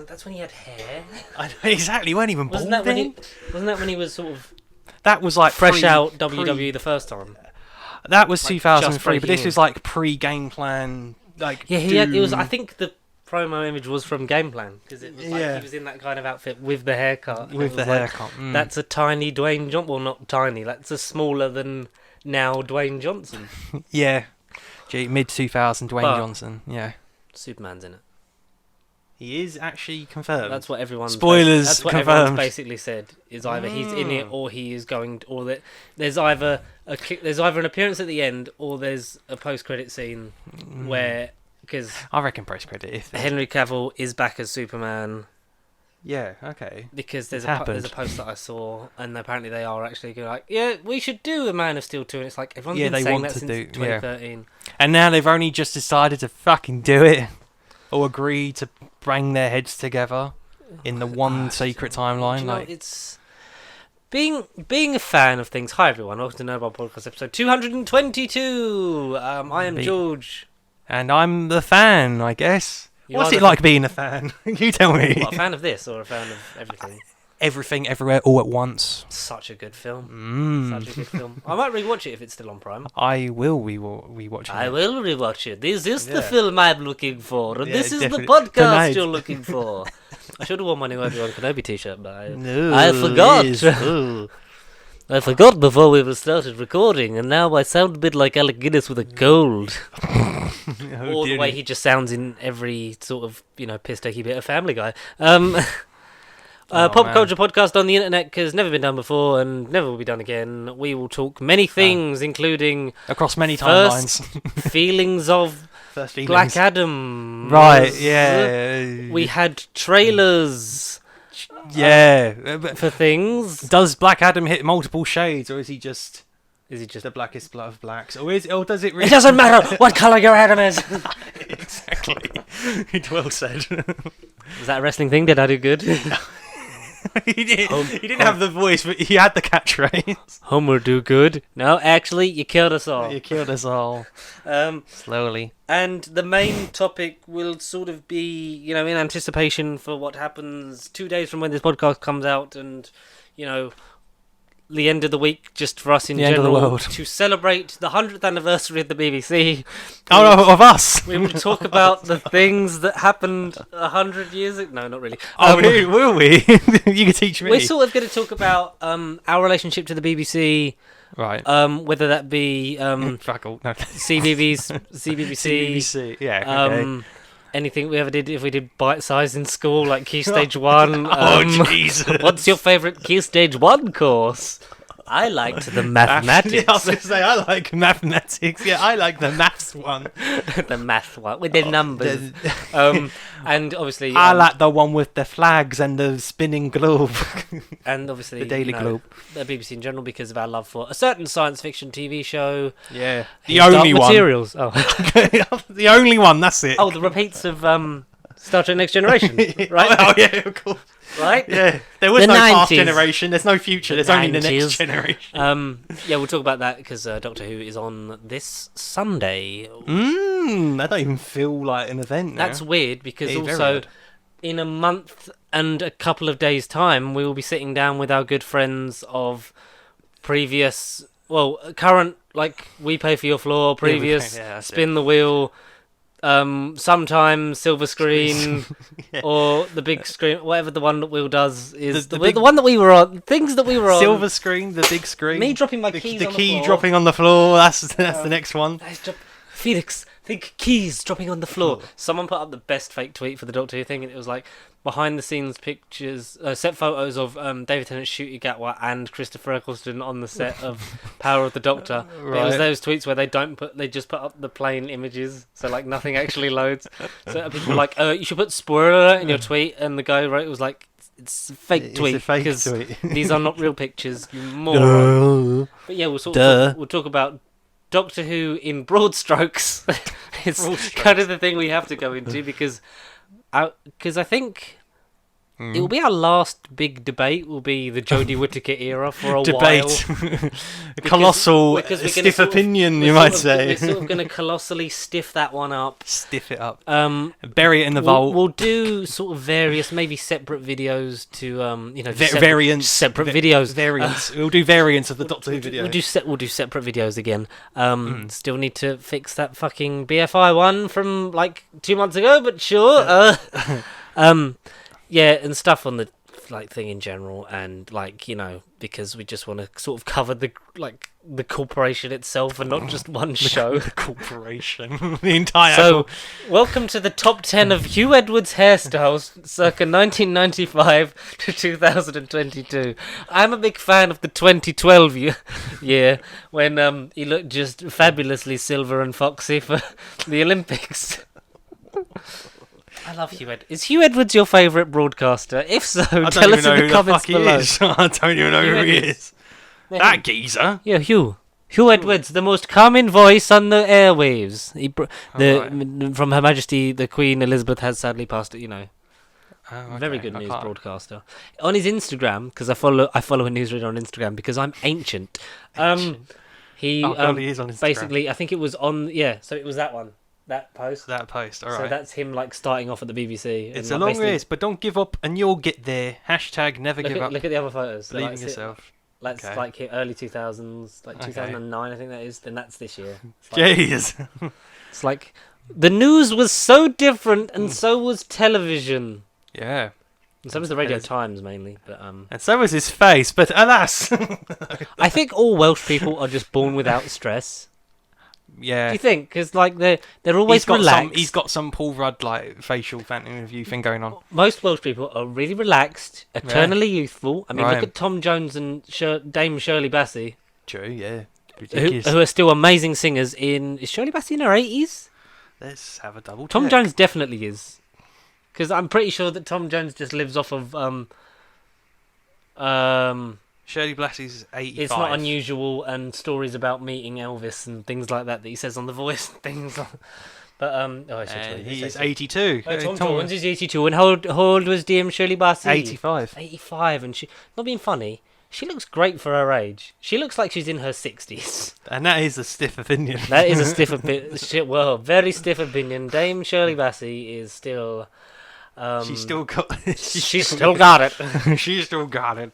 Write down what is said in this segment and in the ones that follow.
That's when he had hair. Exactly, he weren't even balding. Wasn't that when he was sort of... That was like fresh out WWE the first time? That was Like 2003, but this in. was like pre-game plan. Like Yeah, it was. I think the promo image was from Game Plan because it was like he was in that kind of outfit with the haircut. With the haircut. That's a tiny Dwayne Johnson. Well, not tiny. That's a smaller than now Dwayne Johnson. Yeah. Mid 2000 Dwayne Johnson. Yeah. Superman's in it. He is actually confirmed. That's what everyone's... Spoilers That's what confirmed. everyone's basically said. Is either he's in it or he is going... Or that there's either an appearance at the end or there's a post-credit scene where... Because I reckon post-credit. If Henry Cavill is back as Superman. Yeah, okay. Because there's a post that I saw, and apparently they are actually going like, yeah, we should do a Man of Steel 2, and it's like, everyone's been saying that since 2013. And now they've only just decided to fucking do it. Or agree to bring their heads together in the one secret timeline. You know, it's being a fan of things. Hi everyone, welcome to Nobel Podcast episode 222. I am George, and I'm the fan, I guess. What's it like being a fan? You tell me. What, a fan of this or a fan of everything? Everything, everywhere, all at once. Such a good film. Such a good film. I might rewatch it if it's still on Prime. I will rewatch it. I will rewatch it. This is the film I'm looking for. And this is the definitely. podcast Tonight. you're looking for. I should have worn my new Obi-Wan Kenobi t-shirt, but I forgot. I forgot before we started recording, and now I sound a bit like Alec Guinness with a cold. Or the way he just sounds in every sort of, piss takey bit of Family Guy. Pop culture podcast on the internet has never been done before and never will be done again. We will talk many things, including across many timelines. feelings of Black Adam. Right, yeah. We had trailers. Yeah, for things. Does Black Adam hit multiple shades, or is he just the blackest blood of blacks, or does it? Really... It doesn't matter what color your Adam is. Exactly. Well said. Was that a wrestling thing? Did I do good? He did. He didn't have the voice, but he had the catchphrase. Homer do good. No, actually, you killed us all. You killed us all. Slowly. And the main topic will sort of be, in anticipation for what happens 2 days from when this podcast comes out, and the end of the week, just for us in general, end of the world. To celebrate the 100th anniversary of the BBC. Of us. We will talk about the things that happened 100 years ago. No, not really. Will we? You can teach me. We're sort of going to talk about our relationship to the BBC. Right. Whether that be CBBC. CBBC. Yeah. Okay. Anything we ever did, if we did bite size in school, like Key Stage 1. Jesus. What's your favourite Key Stage 1 course? I liked the mathematics. I was going to say, I like mathematics. Yeah, I like the maths one. The math one, with the numbers. And obviously... I like the one with the flags and the spinning globe. And obviously... the Daily Globe. The BBC in general, because of our love for a certain science fiction TV show. Yeah. The only one. Materials. Oh. The only one, that's it. Oh, the repeats of Star Trek Next Generation, right? Oh, yeah, of course. Right? Yeah. There was The no 90s. past generation. There's no future. There's only the next 90s. generation. Yeah, we'll talk about that because Doctor Who is on this Sunday. That don't even feel like an event now. That's weird because Very also weird. in a month and a couple of days' time, we will be sitting down with our good friends of previous, current, like We Pay For Your Floor, previous Spin the Wheel, sometimes Silver Screen or the big screen, whatever the one that Will does is the one that we were on. Things that we were on. Silver Screen, the big screen. Me dropping my keys on the floor. The key dropping on the floor. That's the next one. Felix, think keys dropping on the floor. Someone put up the best fake tweet for the Doctor Who thing, and it was like behind the scenes pictures, set photos of David Tennant's Ncuti Gatwa and Christopher Eccleston on the set of Power of the Doctor. Right. It was those tweets where they just put up the plain images, so like nothing actually loads. So people were like, you should put spoiler alert in your tweet, and the guy wrote it was like, it's a fake tweet because these are not real pictures, you moron. But yeah, we'll talk about Doctor Who in broad strokes. It's kind of the thing we have to go into because I think It will be our last big debate. Will be the Jodie Whittaker era for a Debate. while. Colossal because we're stiff gonna opinion, we're you sort might of- say. We're sort of going to colossally stiff that one up. Stiff it up. Bury it in the We'll, vault. we'll do sort of various, maybe separate videos to, Variants. separate videos. Variants. We'll do variants of the Doctor Who video. We'll do separate videos again. Still need to fix that fucking BFI one from like 2 months ago, but sure. Yeah, and stuff on the like thing in general, and like because we just want to sort of cover the corporation itself and not just one show. The corporation. The entire. So, welcome to the top 10 of Hugh Edwards hairstyles circa 1995 to 2022. I'm a big fan of the 2012 year when he looked just fabulously silver and foxy for the Olympics. I love Hugh Edwards. Is Hugh Edwards your favourite broadcaster? If so, tell us in the comments below. I don't even know who he is. Yeah, That geezer. Yeah, Hugh Edwards, the most common voice on the airwaves. From Her Majesty the Queen Elizabeth has sadly passed. Oh, okay. Very good news broadcaster. On his Instagram, because I follow a newsreader on Instagram because I'm ancient. He he is on Instagram. basically, I think it was on. Yeah, so it was that one. That post. All right. So that's him like starting off at the BBC. It's and, a like, long race, but don't give up, and you'll get there. Hashtag never give up. Look at the other photos. Believe in That's yourself. That's Okay. like early 2000s, like 2009, I think that is. Then that's this year. Jeez. It's like the news was so different, and so was television. Yeah. And so was the Radio Times mainly, but And so was his face, but alas. I think all Welsh people are just born without stress. Yeah. Do you think? Because like they're always relaxed. He's got some Paul Rudd like facial phantom review thing going on. Most Welsh people are really relaxed, eternally youthful. I mean, Right. look at Tom Jones and Dame Shirley Bassey, True. Yeah. who Ridiculous. are still amazing singers. Is Shirley Bassey in her 80s? Let's have a double check. Tom Jones definitely is, because I'm pretty sure that Tom Jones just lives off of Shirley Bassey's 85. It's Not Unusual and stories about meeting Elvis and things like that he says on The Voice and things. But He is 82. Tom Jones is 82, and how old was Dame Shirley Bassey? 85. 85, and she, not being funny, she looks great for her age. She looks like she's in her 60s. And that is a stiff opinion. That is a stiff very stiff opinion. Dame Shirley Bassey is still. She's still got. She's still got it. She's still got it.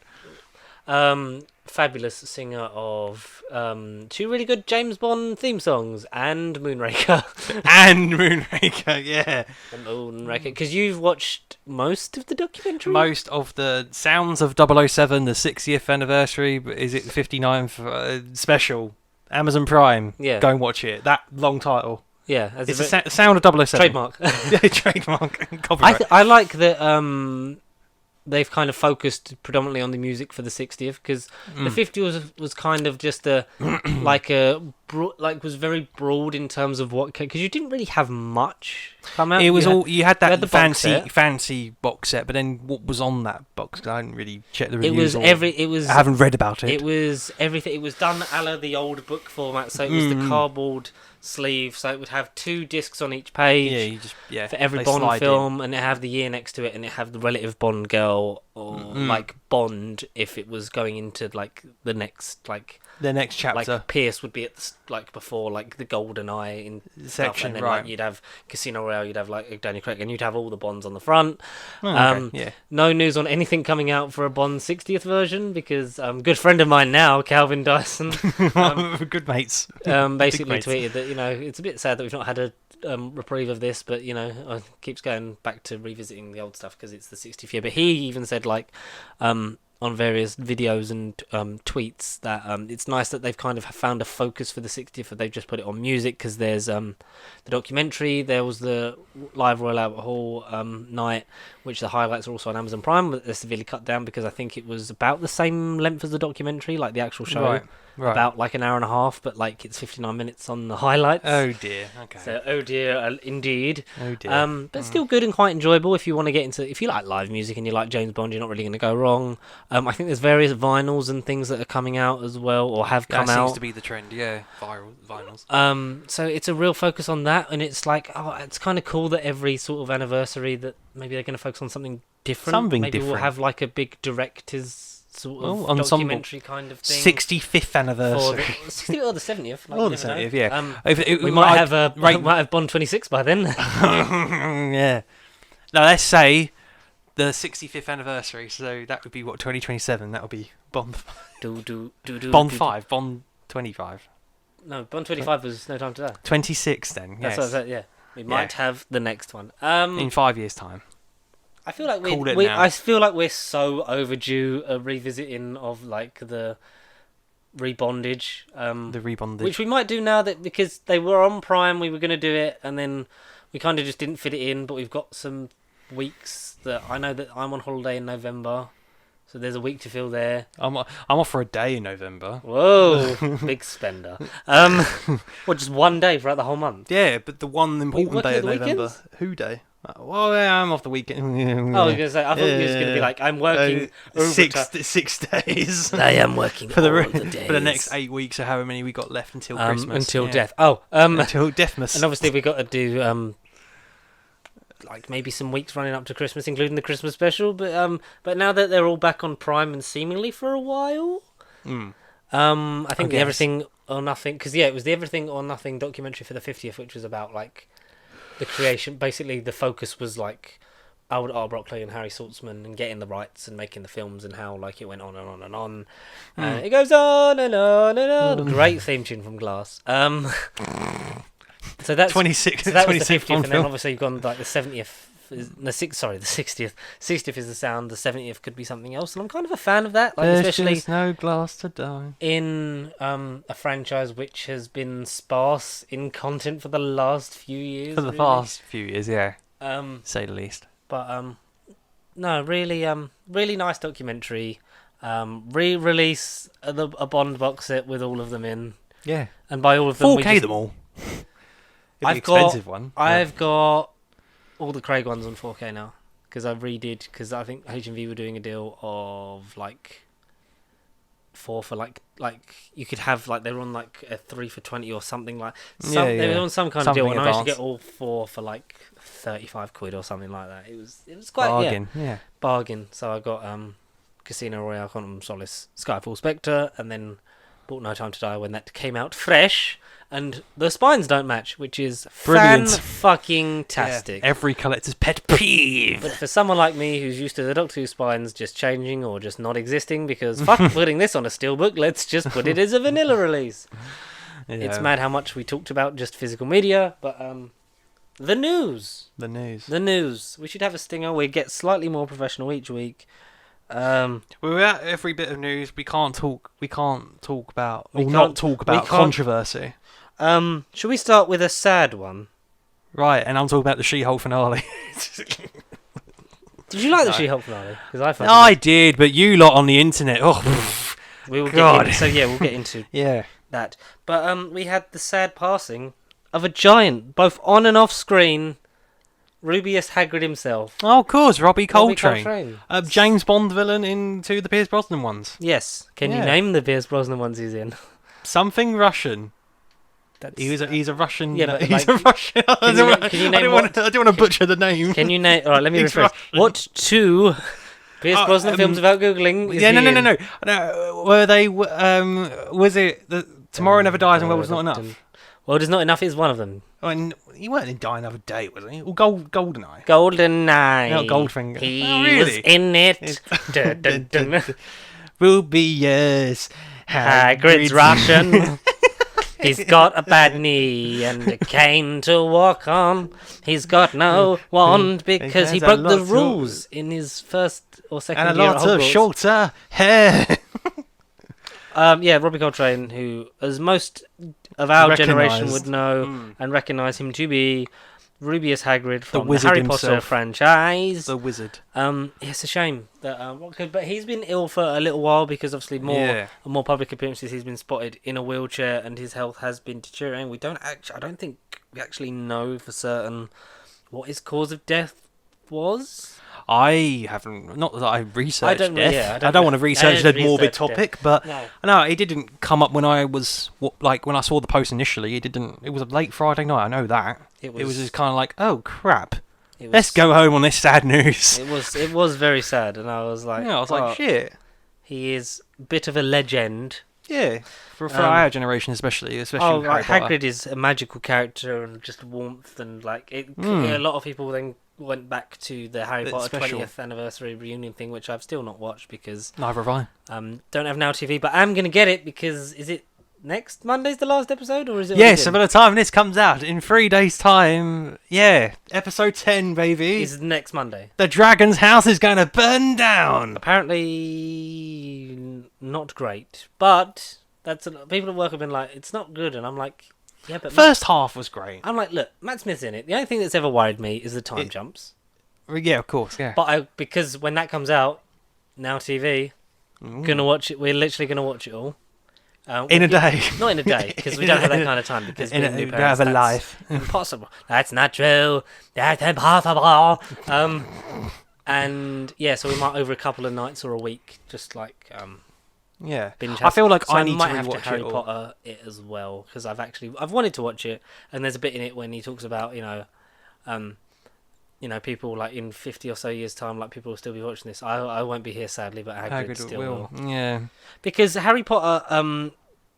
Fabulous singer of 2 really good James Bond theme songs and Moonraker. And Moonraker, yeah. Moonraker, because you've watched most of the documentary. Most of the Sounds of 007, the 60th anniversary, is it the 59th special? Amazon Prime. Yeah. Go and watch it. That long title. Yeah, It's the Sound of 007. trademark. Yeah, trademark. Copyright. I like that. They've kind of focused predominantly on the music for the 60th, because the 50th was kind of just a was very broad in terms of what, because you didn't really have much come out. It was you had that the box fancy box set, but then what was on that box? I didn't really check the It reviews. was I haven't read about it. It was everything. It was done a la the old book format, so it was the cardboard sleeve, so it would have 2 discs on each page. For every they Bond slide film, and it have the year next to it, and it have the relative Bond girl or like Bond if it was going into like the next the next chapter. Like Pierce would be at before like the Golden Eye in Section, stuff, and then right. like you'd have Casino Royale, you'd have like Daniel Craig, and you'd have all the Bonds on the front. Okay. No news on anything coming out for a Bond 60th version, because good friend of mine now, Calvin Dyson, Good mates. basically mates. tweeted that it's a bit sad that we've not had a reprieve of this, but keeps going back to revisiting the old stuff because it's the 60th year. But he even said on various videos and tweets that it's nice that they've kind of found a focus for the 60th, but they've just put it on music, because there's the documentary, there was the live Royal Albert Hall night, which the highlights are also on Amazon Prime, but they're severely cut down because I think it was about the same length as the documentary, like the actual show. Right. About like an hour and a half, but like it's 59 minutes on the highlights. Oh dear. Okay. So, oh dear, indeed. Oh dear. But still good and quite enjoyable if you want to get into, if you like live music and you like James Bond, you're not really going to go wrong. I think there's various vinyls and things that are coming out as well, or have come That out. seems to be the trend, yeah. Vinyls. So it's a real focus on that, and it's like, it's kind of cool that every sort of anniversary that maybe they're going to focus on something different. Something maybe different. we'll have like a big director's sort of ensemble. documentary kind of thing. 65th anniversary. 60th or the 70th. Like, Or you the never know. 70th, yeah. We might have Bond 26 by then. Yeah. Now let's say the 65th anniversary, so that would be what, 2027? That would be Bond. Bond 5, Bond 25. No, Bond 25 was No Time to Die. 26 then. That's Yes. what I said. Yeah, we might have the next one. In 5 years' time. I feel like Call it now. I feel like we're so overdue a revisiting of like the rebondage. The rebondage. Which we might do now that because they were on Prime, we were going to do it, and then we kind of just didn't fit it in. But we've got some weeks that I know that I'm on holiday in November, so there's a week to fill there. I'm off for a day in November. Whoa, big spender. Well, just one day throughout the whole month. Yeah, but the one important working day at of the November. weekends? Who day? Well, yeah, I'm off the weekend. Oh, I was gonna say. I thought you were going to be like, I'm working overtime. 6 days. I am working for the all of the days. for the next 8 weeks or however many we got left until Christmas. Until yeah. death. Oh, Until Deathmas. and obviously we got to do like maybe some weeks running up to Christmas, including the Christmas special. But now that they're all back on Prime and seemingly for a while, I think the Everything or Nothing, because it was the Everything or Nothing documentary for the 50th, which was about like the creation. Basically, the focus was like Albert R. Broccoli and Harry Saltzman and getting the rights and making the films and how like it went on and on and on. It goes on and on and on. Great theme tune from Glass. So that's 26. So that was the 26th 50th, Bond and then film. obviously you've gone like the 70th. The 60th. 60th is the sound. The 70th could be something else, and I'm kind of a fan of that. Like, There's especially just no glass to die. in a franchise which has been sparse in content for the last few years. For the really. past few years, yeah. Say the least. But no, really nice documentary. Re-release a Bond box set with all of them in, Yeah. and by all of them, 4K them all. I've Expensive one. I've got all the Craig ones on 4K now because I redid, because I think HMV were doing a deal of like 4 for like you could have like they were on like a 3 for 20 or something like they were on some kind of deal, and I used to get all 4 for like 35 quid or something like that. It was quite bargain. Yeah. bargain. So I got Casino Royale, Quantum of Solace, Skyfall, Spectre, and then bought No Time to Die when that came out fresh. And the spines don't match, which is Brilliant. fan-fucking-tastic. Yeah, every collector's pet peeve. But for someone like me who's used to the Doctor Who spines just changing or just not existing, because fuck putting this on a steelbook, let's just put it as a vanilla release. Yeah. It's mad how much we talked about just physical media, but the news. The news. The news. We should have a stinger. We get slightly more professional each week. Without every bit of news, we can't talk about can't- controversy. Should we start with a sad one? Right, and I'm talking about the She-Hulk finale. Did you like the She-Hulk finale? Because I found I did, but you lot on the internet. Oh, we will God. we'll get into yeah. that. But we had the sad passing of a giant, both on and off screen, Rubius Hagrid himself. Oh, of course, Robbie Coltrane. Coltrane. James Bond villain in two of the Pierce Brosnan ones. Yes. Can you Yeah. name the Pierce Brosnan ones he's in? Something Russian. That's, He's a Russian. Yeah, but, he's like, a Russian. I don't want to butcher the name. Can you name? All right, let me He's rephrase. Russian. What two Pierce Brosnan films without googling? Is Yeah, he in? no. Were they? Was it the Tomorrow Never Dies and World Was Not Enough? World Is Not Enough is one of them. And he weren't in Die Another Day, was he? Or GoldenEye. GoldenEye. No, Goldfinger. He Oh, really? was in it. Dun, dun, dun. Rubius Hagrid's Russian. He's got a bad knee and a cane to walk on. He's got no wand because he broke the rules in his first or second and a year lot at of Hogwarts. shorter hair. Yeah, Robbie Coltrane, who, as most of our generation Recognised. would know and recognise him to be Rubius Hagrid from the wizard Harry Potter himself. franchise. The wizard. It's a shame that but he's been ill for a little while because obviously more public appearances he's been spotted in a wheelchair and his health has been deteriorating. I don't think we actually know for certain what his cause of death was? I haven't, not that I researched I don't want to research the morbid topic, but No. it didn't come up when I was when I saw the post initially. It didn't. It was a late Friday night. I know that. It was just kind of like, oh crap, let's go home on this sad news. It was very sad, and I was like, shit. He is a bit of a legend. Yeah, for our generation especially with Harry Potter. Hagrid is a magical character and just warmth, and like it. A lot of people then went back to the Harry Potter 20th anniversary reunion thing, which I've still not watched because neither have I. Don't have Now TV, but I'm gonna get it because is it next Monday's the last episode, or is it? Yeah, so by the time this comes out in 3 days' time, episode 10, baby, is next Monday. The dragon's house is going to burn down. Apparently, not great, but people at work have been like, it's not good, and I'm like. Yeah, but first half was great. I'm like, look, Matt Smith's in it. The only thing that's ever worried me is the time jumps. Yeah, of course, yeah. But because when that comes out, Now TV, gonna watch it. We're literally gonna watch it all. In a day. Not in a day, because we don't have that kind of time. Because being new parents, have a life. Impossible. That's not true. That's impossible. And yeah, so we might over a couple of nights or a week, just like binge. I feel like so I need might to have to rewatch Harry it all. Potter it as well, because I've wanted to watch it, and there's a bit in it when he talks about people like in 50 or so years time, like people will still be watching this. I won't be here sadly, but Hagrid still will. Yeah, because Harry Potter,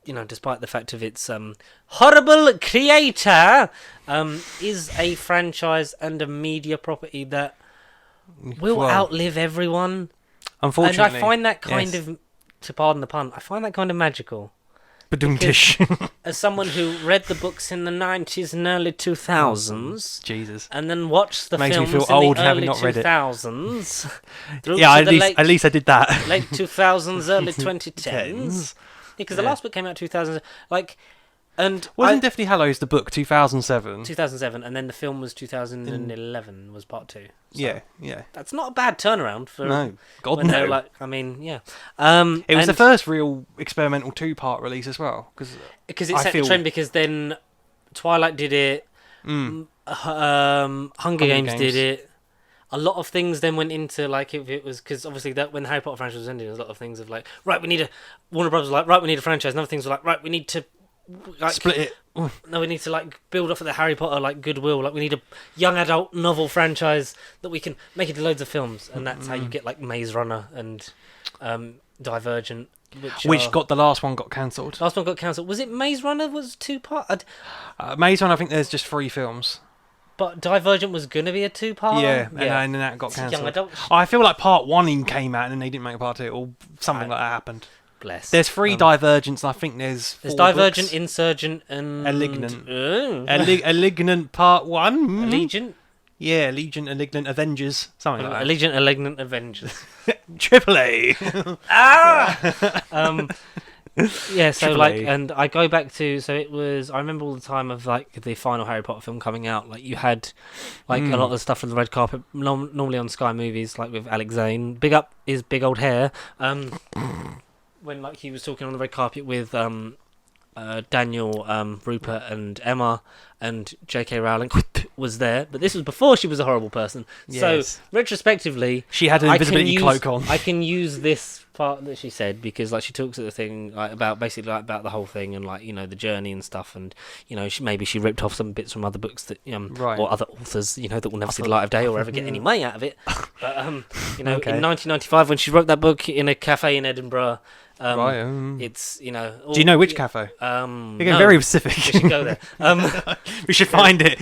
despite the fact of its horrible creator, is a franchise and a media property that will outlive everyone. Unfortunately, and I find that kind of, to pardon the pun, I find that kind of magical. Because as someone who read the books in the 90s and early 2000s, Jesus, and then watched the makes films me feel in old the having early not read it. 2000s, through yeah, to at least I did that. late 2000s, early 2010s, because the last book came out 2000, and wasn't Deathly Hallows the book 2007? 2007, and then the film was 2011 was part 2. So yeah. That's not a bad turnaround for God when no. they're like, I mean, yeah. It was the first real experimental 2-part release as well, because it set the trend. Because then Twilight did it, Hunger Games did it. A lot of things then went into like if it was because obviously that when the Harry Potter franchise was ending, there was a lot of things of like we need a Warner Brothers was like we need a franchise. And other things were like we need to. Split it. No, we need to like build off of the Harry Potter like goodwill. Like we need a young adult novel franchise that we can make into loads of films, and that's how you get like Maze Runner and Divergent, which the last one got cancelled. Last one got cancelled. Was it Maze Runner? Was 2-part? Maze Runner, I think there's just 3 films. But Divergent was gonna be a 2-part. Yeah, and then that got cancelled. Young adult. I feel like part 1 came out and they didn't make part 2, or something like that happened. Bless. There's 3 Divergents, and I think there's 4 Divergent, books. Insurgent, and Alignant. Alignant part 1. Allegiant. Yeah, Allegiant, Alignant, Avengers, something like that. Allegiant, Alignant, Avengers. Triple A. Yeah, so Triple like, A. and I go back to, so it was, I remember all the time of like the final Harry Potter film coming out, like you had like a lot of the stuff from the red carpet, normally on Sky Movies, like with Alex Zane, big up his big old hair, when like he was talking on the red carpet with Daniel, Rupert and Emma, and J.K. Rowling was there, but this was before she was a horrible person. Yes. So retrospectively, she had an invisibility cloak on. I can use this part that she said because like she talks at the thing like about basically like about the whole thing and like the journey and stuff, and maybe she ripped off some bits from other books that or other authors that will never see the light of day or ever get any money out of it. But in 1995 when she wrote that book in a cafe in Edinburgh. It's Do you know which cafe? You're getting very specific. We should go there. We should find it.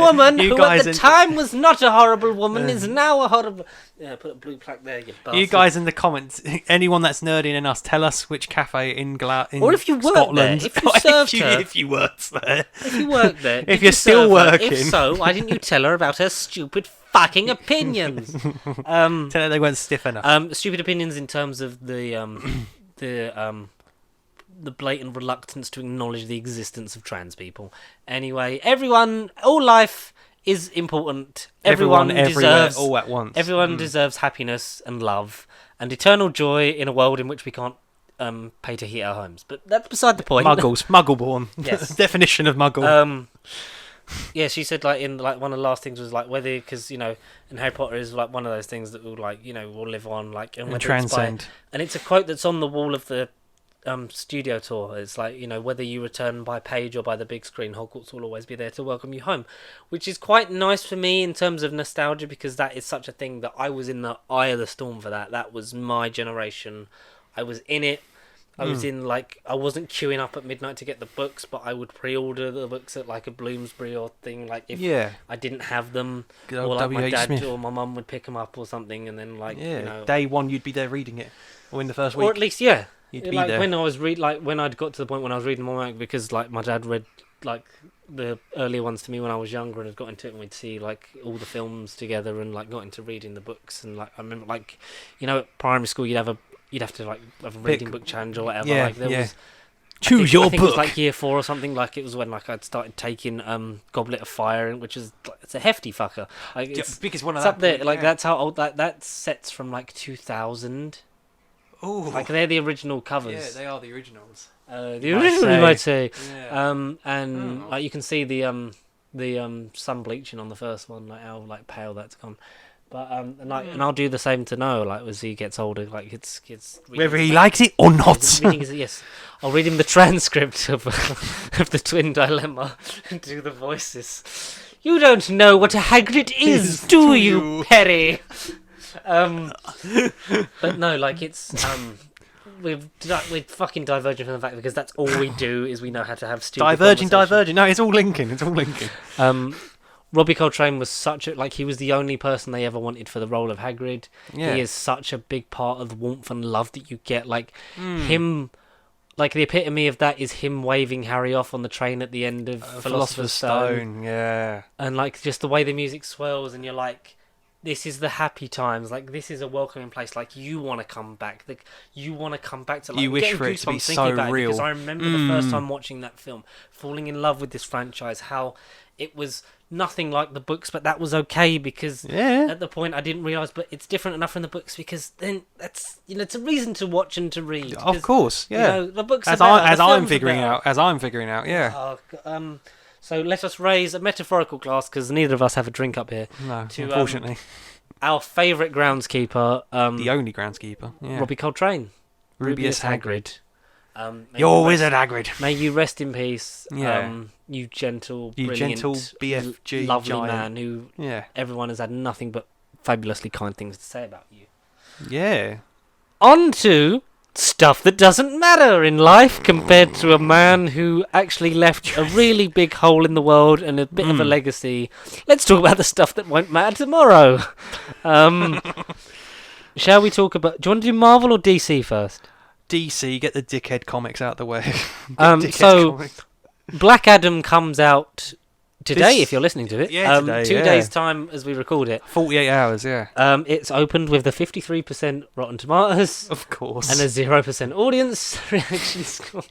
Woman who at the time was not a horrible woman is now a horrible. Yeah, put a blue plaque there. You bastard. You guys in the comments, anyone that's nerdy in us, tell us which cafe in or if you work Scotland. There, if you served her, if you worked there, if you worked there, if you're still working. If so, why didn't you tell her about her stupid fucking opinions? Tell her they weren't stiff enough. Stupid opinions in terms of the blatant reluctance to acknowledge the existence of trans people. Anyway, all life is important. Everyone deserves all at once. Everyone deserves happiness and love and eternal joy in a world in which we can't pay to heat our homes. But that's beside the point. Muggles, Muggle-born. Yes. Definition of Muggle. Yeah, she said like in like one of the last things was like whether because and Harry Potter is like one of those things that will like will live on like and whether transcend. And it's a quote that's on the wall of the studio tour. It's like whether you return by page or by the big screen, Hogwarts will always be there to welcome you home, which is quite nice for me in terms of nostalgia because that is such a thing that I was in the eye of the storm for that. That was my generation. I was in it. I was in like I wasn't queuing up at midnight to get the books, but I would pre-order the books at like a Bloomsbury or thing. Like if I didn't have them, or like my dad Smith. or my mum would pick them up or something, and then like day one you'd be there reading it, or in the first week, or at least you'd be like there. when I was when I'd got to the point when I was reading them all because like my dad read like the earlier ones to me when I was younger and had got into it and we'd see like all the films together and like got into reading the books and like I remember like at primary school you'd have to like have a reading book challenge or whatever. Like there was choose your book. It was like year 4 or something. Like it was when like I'd started taking Goblet of Fire, which is it's a hefty fucker. Like it's biggest one of it's that up there. point, Like that's how old that sets from like 2000. Oh, like they're the original covers. Yeah, they are the originals. The original, you might say. Yeah. And like you can see the sun bleaching on the first one, like how like pale that's gone. But and I'll do the same to Noah. Like as he gets older, like it's whether he likes it or not. Yes, I'll read him the transcript of the Twin Dilemma and do the voices. You don't know what a Hagrid is, do you, Perry? But no, like it's we're fucking diverging from the fact because that's all we do is we know how to have stupid diverging. No, it's all linking. Robbie Coltrane was such a he was the only person they ever wanted for the role of Hagrid. Yeah. He is such a big part of the warmth and love that you get. Like him, like the epitome of that is him waving Harry off on the train at the end of Philosopher's Stone. Yeah, and like just the way the music swells, and you're like, this is the happy times. Like this is a welcoming place. Like you want to come back. You want to come back to. Like, you wish for it to be so real. Because I remember the first time watching that film, falling in love with this franchise. How it was nothing like the books, but that was okay because at the point I didn't realise. But it's different enough from the books because then that's it's a reason to watch and to read. Of course, yeah. The books as I'm figuring out. Yeah. So let us raise a metaphorical glass because neither of us have a drink up here. No, unfortunately. Our favourite groundskeeper, the only groundskeeper, Robbie Coltrane, Rubius Hagrid. Your wizard Hagrid. May you rest in peace. Yeah. You gentle, brilliant, BFG lovely giant. man who everyone has had nothing but fabulously kind things to say about you. Yeah. On to stuff that doesn't matter in life compared to a man who actually left a really big hole in the world and a bit of a legacy. Let's talk about the stuff that won't matter tomorrow. Shall we talk about... Do you want to do Marvel or DC first? DC, get the dickhead comics out the way. Comics. Black Adam comes out today, if you're listening to it. Yeah, today, 2 days' time as we record it. 48 hours, yeah. It's opened with the 53% Rotten Tomatoes. Of course. And a 0% audience reaction score.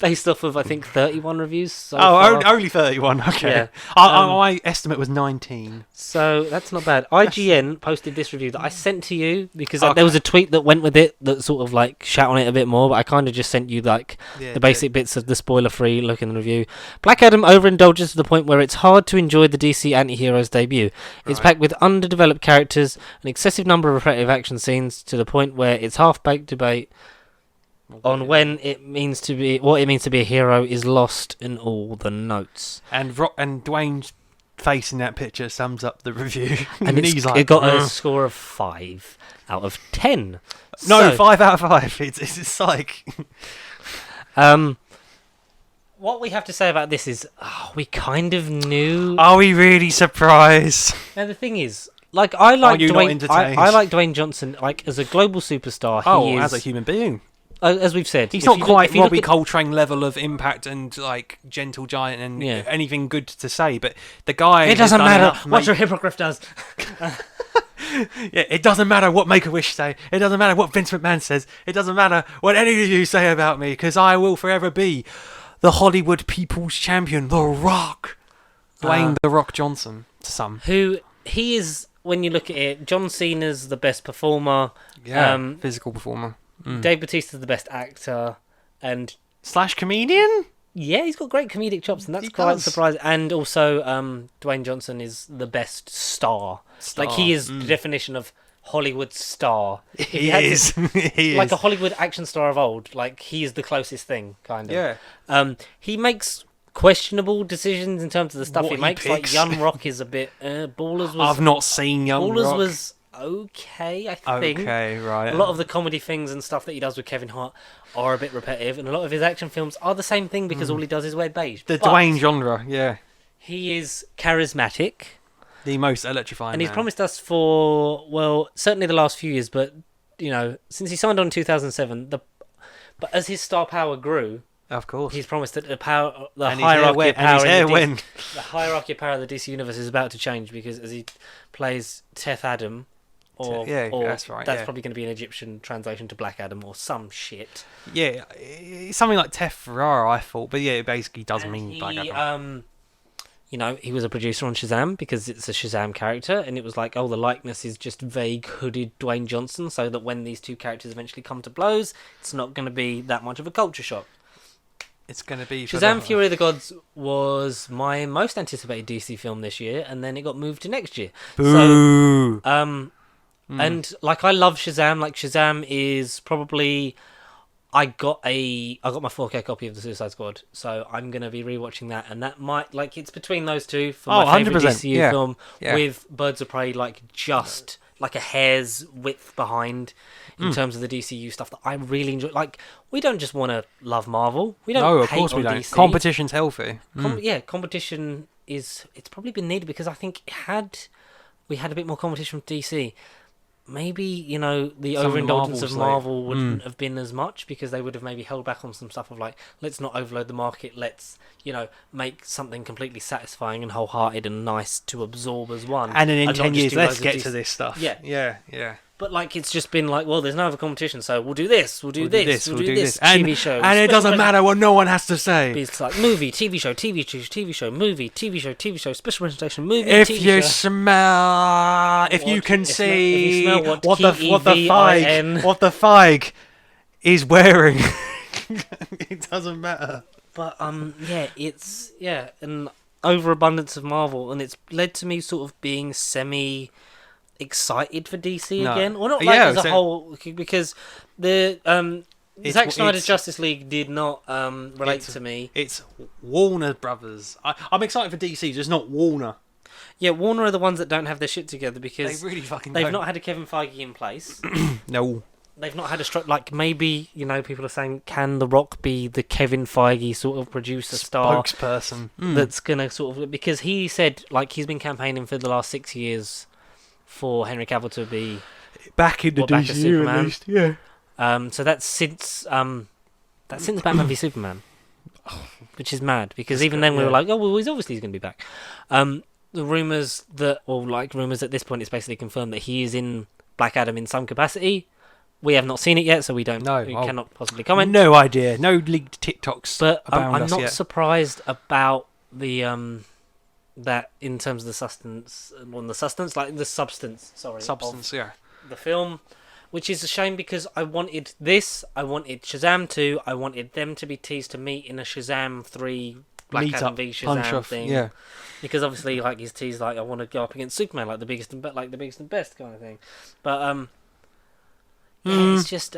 Based off of, I think, 31 reviews so far. Only 31, okay. Yeah. My estimate was 19. So, that's not bad. IGN posted this review that I sent to you because there was a tweet that went with it that sort of, like, shout on it a bit more, but I kind of just sent you, like, the basic bits of the spoiler-free look in the review. Black Adam overindulges to the point where it's hard to enjoy the DC anti-hero's debut. It's packed with underdeveloped characters, an excessive number of repetitive action scenes, to the point where its half-baked debate on what it means to be a hero is lost in all the notes. And Dwayne's face in that picture sums up the review. And it got a score of 5 out of 10. No, 5 out of 5. It's like... What we have to say about this is, we kind of knew. Are we really surprised? Now the thing is, like I like Dwayne. I like Dwayne Johnson, like as a global superstar. He is, as a human being, as we've said, he's not quite Robbie Coltrane level of impact and like gentle giant and anything good to say. But the guy, it doesn't matter what your hippogriff does. It doesn't matter what Make-A-Wish say. It doesn't matter what Vince McMahon says. It doesn't matter what any of you say about me, because I will forever be the Hollywood People's Champion, The Rock. Dwayne The Rock Johnson, to some. Who he is, when you look at it, John Cena's the best performer. Physical performer. Dave Bautista's the best actor. And / comedian? Yeah, he's got great comedic chops, and that's He quite does. surprising. And also, Dwayne Johnson is the best star. Like, he is the definition of Hollywood star. If He you had to- is. He like is. a Hollywood action star of old. Like, he is the closest thing, kind of. Yeah. He makes questionable decisions in terms of the stuff What he he makes. Like, picks. Young Rock is a bit. Ballers was. I've not seen Young Ballers Rock. was okay, I think. Okay, right. A lot of the comedy things and stuff that he does with Kevin Hart are a bit repetitive, and a lot of his action films are the same thing because all he does is wear beige. the But Dwayne genre, yeah. he is charismatic, The most electrifying and he's man. promised us for, well, certainly the last few years, but, you know, since he signed on in 2007, but as his star power grew, Of course. he's promised that the And his hair hierarchy went. of power And his hair in the went. the hierarchy of power of the DC universe is about to change, because as he plays Teth Adam, or that's right, that's yeah. probably going to be an Egyptian translation to Black Adam or some shit. Yeah, it's something like Tef Ferrara, I thought, but yeah, it basically does And mean Black Adam. You know, he was a producer on Shazam because it's a Shazam character, and it was like, oh, the likeness is just vague hooded Dwayne Johnson, so that when these two characters eventually come to blows, it's not going to be that much of a culture shock. It's going to be for Shazam: the- Fury of the Gods was my most anticipated DC film this year, and then it got moved to next year. Boo! And like, I love Shazam. Like, Shazam is probably, I got my 4K copy of the Suicide Squad, so I'm gonna be rewatching that, and that might, like, it's between those two for my favorite 100%, DCU yeah. film, Yeah. with Birds of Prey like just like a hair's width behind in terms of the DCU stuff that I really enjoy. Like, we don't just want to love Marvel. We don't. No, of hate course on we don't. DC. Competition's healthy. Yeah, competition it's probably been needed, because I think we had a bit more competition from DC. Maybe, you know, the Some of the overindulgence of Marvels, Marvel wouldn't have been as much, because they would have maybe held back on some stuff of like, let's not overload the market, let's, you know, make something completely satisfying and wholehearted and nice to absorb as one. And then in not 10 just years, do let's loads of get DC to this stuff. Yeah. Yeah. But like, it's just been like, well, there's no other competition, so we'll do this, we'll do this. And, TV show. and it doesn't matter what no one has to say. It's like movie, TV show, TV show, movie, TV show, special presentation, movie, If TV you show. smell, if you What- can if you see smell what what the K-E-V-I-N. what the fig is wearing, it doesn't matter. But an overabundance of Marvel, and it's led to me sort of being semi excited for DC No. again, or not like Yeah, as a so- whole, because the Zack Snyder's it's- Justice League did not relate it's- to me. It's Warner Brothers. I'm excited for DC, just not Warner. Yeah, Warner are the ones that don't have their shit together, They because really fucking they've don't. not had a Kevin Feige in place. No. They've not had a like, maybe, you know, people are saying, can The Rock be the Kevin Feige sort of producer star Spokesperson. that's gonna sort of, because he said, like, he's been campaigning for the last 6 years for Henry Cavill to be Back in the back as DCU Superman. at least, yeah. so that's since Batman v Superman, which is mad, because even then we were like, oh well, he's obviously going to be back. The rumours at this point, it's basically confirmed that he is in Black Adam in some capacity. We have not seen it yet, so we cannot possibly comment. No idea. No leaked TikToks. But abound I'm us not yet. surprised about the that in terms of the substance, Substance, yeah. of the film, which is a shame, because I wanted this, I wanted Shazam 2, I wanted them to be teased to meet in a Shazam 3 Black Meet Adam up, v punch Shazam off, thing. yeah. Because obviously, like, he's teased like, I want to go up against Superman, like the biggest and best kind of thing. But yeah, it's just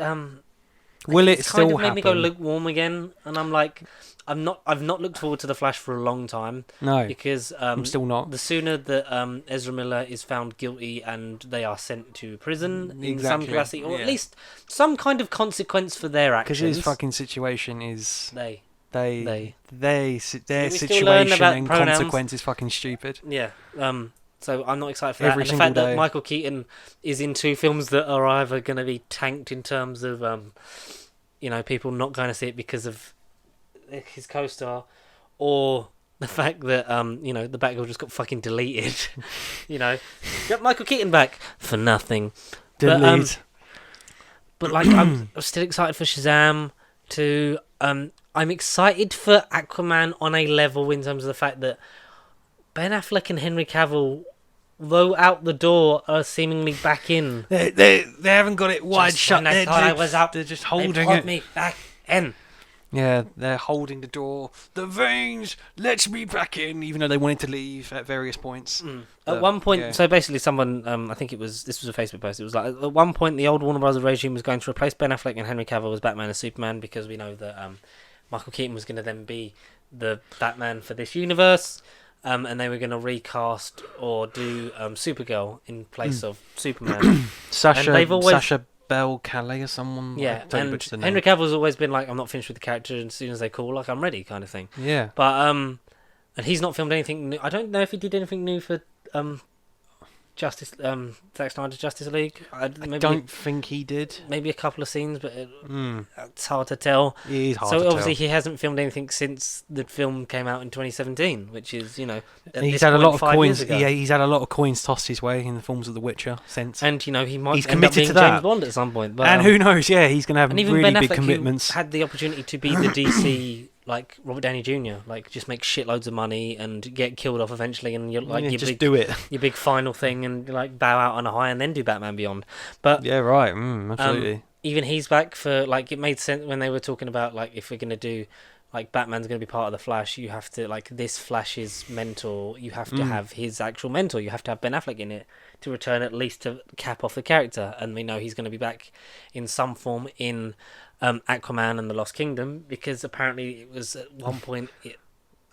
Will it it's still kind of made me go happen? lukewarm again, and I'm like, I've not looked forward to the Flash for a long time, No, because I'm still not. the sooner that Ezra Miller is found guilty and they are sent to prison in some Exactly, capacity, or yeah. at least some kind of consequence for their Because actions. his fucking situation is Their their we still learn situation about and pronouns? consequence is fucking stupid. Yeah. So I'm not excited for Every that. And the fact single that day. Michael Keaton is in two films that are either going to be tanked in terms of, you know, people not going to see it because of his co-star, or the fact that, you know, the Batgirl just got fucking deleted. You know, got Michael Keaton back for nothing. Delete. But like, I'm still excited for Shazam 2. I'm excited for Aquaman on a level in terms of the fact that Ben Affleck and Henry Cavill, though out the door, are seemingly back in. They haven't got it wide Just shut. when I thought I was out, They're just they holding pulled it. me back in. Yeah, they're holding the door. The veins, let me back in, even though they wanted to leave at various points. At one point, yeah. so basically, someone, I think this was a Facebook post. It was like at one point, the old Warner Brothers regime was going to replace Ben Affleck and Henry Cavill as Batman and Superman because we know that Michael Keaton was going to then be the Batman for this universe, and they were going to recast or do Supergirl in place of Superman. Sasha Bell Calais or someone. Yeah, totally and butchered the name. Henry Cavill's always been like, I'm not finished with the character, and as soon as they call, like, I'm ready, kind of thing. Yeah, But and he's not filmed anything new. I don't know if he did anything new for Zack Snyder's Justice League. I don't think he did. Maybe a couple of scenes, but it's hard to tell. It is hard So to tell. obviously he hasn't filmed anything since the film came out in 2017, which is, at He's this had a point, lot of 5 coins. years ago. Yeah, he's had a lot of coins tossed his way in the forms of The Witcher since. And he might He's end up committed being to that. James Bond at some point. But, And who knows? Yeah, he's going to have and even really Ben big Affleck, commitments. who had the opportunity to be the DC, like Robert Downey Jr., like just make shitloads of money and get killed off eventually, and you're like do it. your big final thing, and like bow out on a high, and then do Batman Beyond. But Yeah, right. Absolutely. even he's back for, like, it made sense when they were talking about, like, if we're gonna do, like, Batman's gonna be part of the Flash, you have to, like, this Flash's mentor, you have to have his actual mentor, you have to have Ben Affleck in it to return, at least to cap off the character, and we know he's going to be back in some form in Aquaman and the Lost Kingdom, because apparently it was at one point, it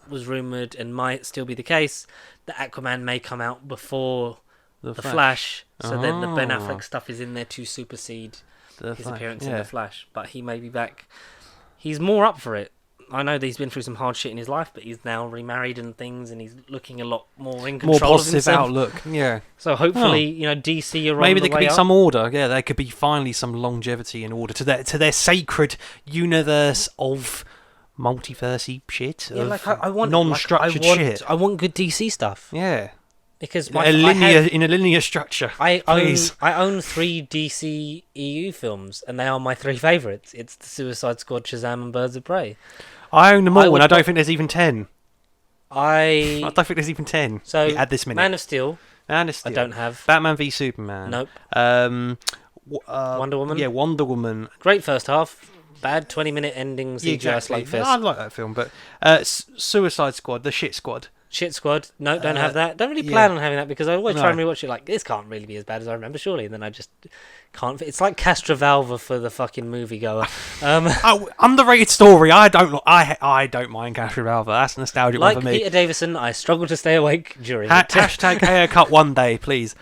was rumoured, and might still be the case, that Aquaman may come out before the Flash, so then the Ben Affleck stuff is in there to supersede his appearance in the Flash. But he may be back. He's more up for it. I know that he's been through some hard shit in his life, but he's now remarried and things, and he's looking a lot more in control More of positive himself. outlook. Yeah. So hopefully, DC are Maybe on there the could way be up. some order. Yeah, there could be finally some longevity in order to their sacred universe of multiversey shit. Yeah, of like I want non-structured shit. I want good DC stuff. Yeah. Because in a linear structure. I please. own 3 DC EU films, and they are my 3 favourites. It's the Suicide Squad, Shazam, and Birds of Prey. I own them all, and I don't think there's even 10. I don't think there's even 10. So at this minute. Man of Steel. Man of Steel. I don't have. Batman v Superman. Nope. Wonder Woman. Yeah, Wonder Woman. Great first half. Bad 20-minute ending CGI Exactly. slugfest. I like that film, but Suicide Squad, the shit squad. Shit Squad. No, don't have that. Don't really plan on having that, because I always try and rewatch it like, this can't really be as bad as I remember, surely. And then I just can't. It's like Castrovalva for the fucking moviegoer. Underrated story. I don't mind Castrovalva. That's a nostalgic Like one for me. Peter Davison, I struggle to stay awake during it. Hashtag haircut one day, please.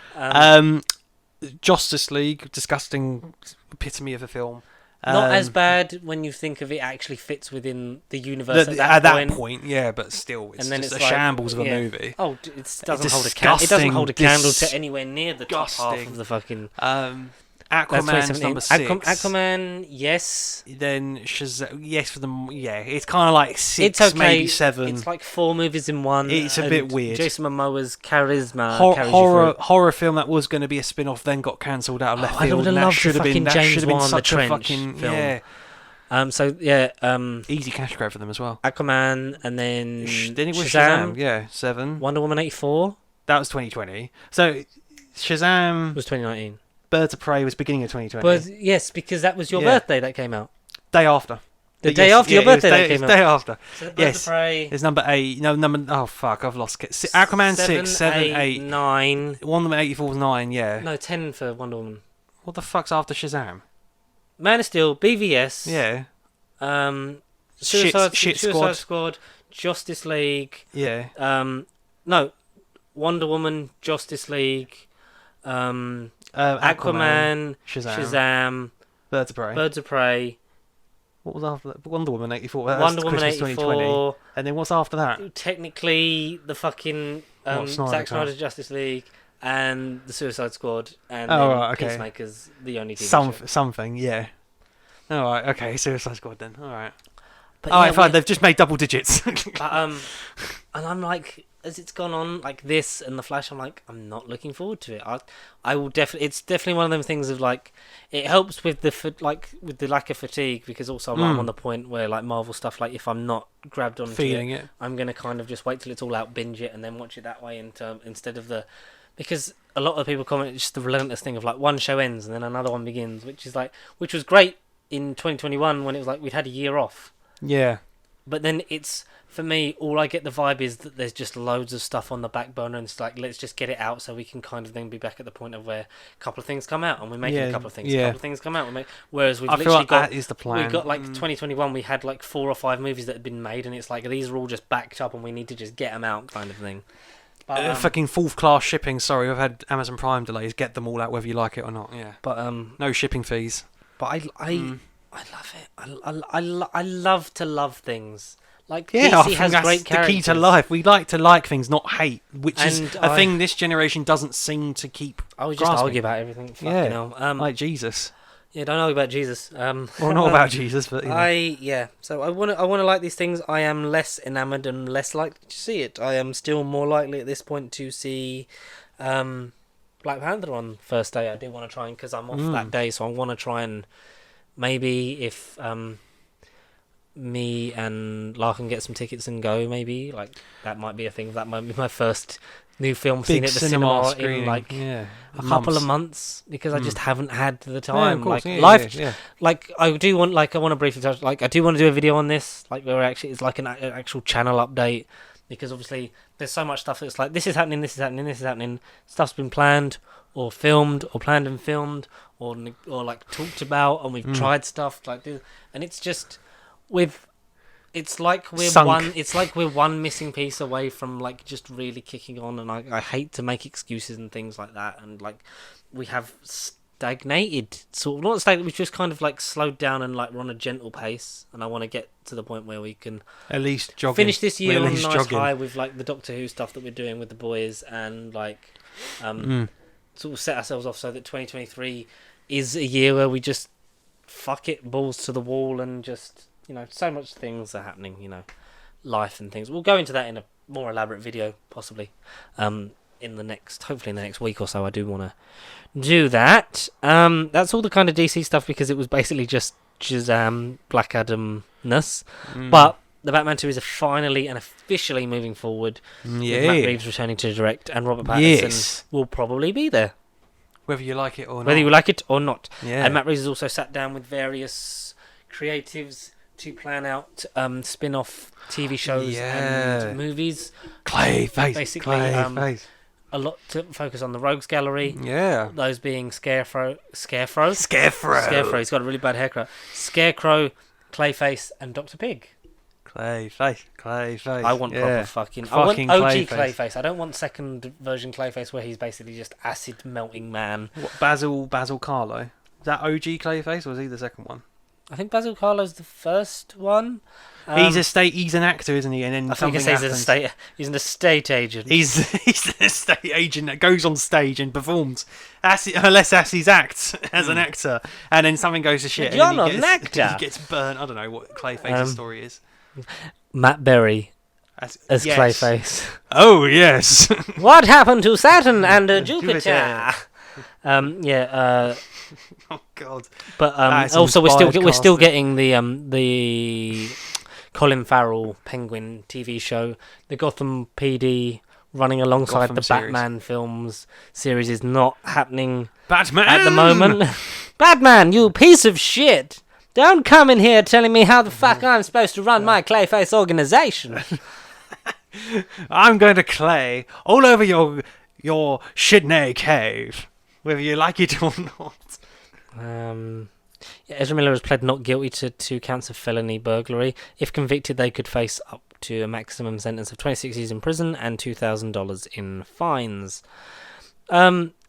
Justice League, disgusting epitome of a film. Not as bad when you think of it actually fits within the universe at that point. Yeah, but still, it's And then just it's a like, shambles of a movie. Oh, it doesn't hold a Disgusting, it doesn't hold a candle to anywhere near the top half disgusting. of the fucking. Aquaman's number 6. Aquaman, yes. Then Shazam, yes for them. Yeah, it's kind of like 6, It's okay. maybe 7. It's like 4 movies in one. It's a bit weird. Jason Momoa's charisma carries you through. Horror film that was going to be a spin-off, then got cancelled out of left I field. would have And that loved should the have been fucking James Wan, such the a Trench fucking film. yeah. Easy cash grab for them as well. Aquaman, and then Then it was Shazam. Yeah, 7. Wonder Woman 84 That was 2020. So Shazam, was 2019. Birds of Prey was beginning of 2020. But yes, because that was your birthday that came out. Day after. The day after your birthday that came out. Day after. So Birds Yes. of Prey. It's number 8. No, number. Oh fuck, I've lost it. Aquaman 6, 7, 8. 9. Wonder Woman 84 was 9. Yeah. No, 10 for Wonder Woman. What the fuck's after Shazam? Man of Steel, BVS. Yeah. Suicide Squad. Squad, Justice League. Yeah. No, Wonder Woman, Justice League. Aquaman, Shazam, Birds of Prey. Birds of Prey. What was after that? Wonder Woman 84. That's Wonder Woman Christmas 84. 2020. And then what's after that? Technically, the fucking Zack Snyder's Justice League and the Suicide Squad, and then Peacemaker's the only TV show. Something, yeah. All right, okay, Suicide Squad then. All right. But All right, fine. They've just made double digits. But, and I'm like, as it's gone on, like this and the Flash, I'm like, I'm not looking forward to it. I will definitely. It's definitely one of them things of like, it helps with the lack of fatigue, because also I'm on the point where like Marvel stuff, like if I'm not grabbed on feeling it, I'm gonna kind of just wait till it's all out, binge it, and then watch it that way. Instead of because a lot of people comment it's just the relentless thing of like one show ends and then another one begins, which was great in 2021 when it was like we'd had a year off. Yeah. But then it's, for me, all I get the vibe is that there's just loads of stuff on the back burner, and it's like, let's just get it out so we can kind of then be back at the point of where a couple of things come out and we're making a couple of things. A couple of things come out, whereas we've I feel literally like got, that is the plan. we got like 2021, we had like 4 or 5 movies that had been made, and it's like these are all just backed up and we need to just get them out kind of thing. But, fucking 4th class shipping. Sorry, we've had Amazon Prime delays. Get them all out whether you like it or not. Yeah. But no shipping fees. But I love it. I love to love things. Like, Yeah, I DC think has that's great characters. the key to life. We like to like things, not hate, which is And a thing this generation doesn't seem to keep I would just grasping. argue about everything. Fucking hell. Like Jesus. Yeah, don't argue about Jesus. Well, not about Jesus, but... You know. So I want to like these things. I am less enamoured and less likely to see it. I am still more likely at this point to see Black Panther on first day. I do want to try, and because I'm off that day, so I want to try and maybe if me and Larkin get some tickets and go, maybe like that might be a thing. That might be my first new film seen at the cinema in like a couple of months, because I just haven't had the time. Of course, Life, like I do want, like I want to briefly touch, like I do want to do a video on this, like where actually it's like an actual channel update, because obviously there's so much stuff that's like this is happening, this is happening, this is happening. Stuff's been planned or filmed or planned and filmed or like talked about, and we've tried stuff like this, and it's just it's like we're one missing piece away from like just really kicking on, and I hate to make excuses and things like that, and like we have stagnated, sort of, not stagnated, we've just kind of like slowed down and like we're on a gentle pace, and I want to get to the point where we can at least jogging. Finish this year on a nice high with like the Doctor Who stuff that we're doing with the boys, and like sort of set ourselves off so that 2023 is a year where we just fuck it, balls to the wall, and just, you know, so much things are happening, you know, life and things. We'll go into that in a more elaborate video, possibly, hopefully in the next week or so. I do want to do that. That's all the kind of DC stuff, because it was basically just Shazam, Black Adam-ness. But the Batman 2 is finally and officially moving forward. With Matt Reeves returning to direct, and Robert Pattinson will probably be there. Whether you like it or not. Whether you like it or not. Yeah. And Matt Reeves has also sat down with various creatives to plan out spin-off TV shows and movies. Clayface. Basically, Clayface. A lot to focus on the Rogues Gallery. Yeah. Those being Scarecrow. He's got a really bad haircut. Scarecrow, Clayface, and Dr. Pig. Clayface. I want proper fucking I want OG Clayface. I don't want second version Clayface where he's basically just acid melting man. What, Basil Carlo? Is that OG Clayface, or was he the second one? I think Basil Carlo's the first one. He's an actor, isn't he? And then I think he's an estate agent. He's an estate agent that goes on stage and performs less Assie's acts as an actor, and then something goes to shit. You're not an actor. He gets burnt. I don't know what Clayface's story is. Matt Berry as yes. Clayface. Oh yes. What happened to Saturn and Jupiter? Oh God. But also we're still getting the Colin Farrell Penguin TV show. The Gotham PD running alongside the Batman films series is not happening Batman at the moment. Batman, you piece of shit! Don't come in here telling me how the fuck I'm supposed to run my Clayface organization. I'm going to clay all over your Shidney cave, whether you like it or not. Ezra Miller has pled not guilty to 2 counts of felony burglary. If convicted, they could face up to a maximum sentence of 26 years in prison and $2,000 in fines.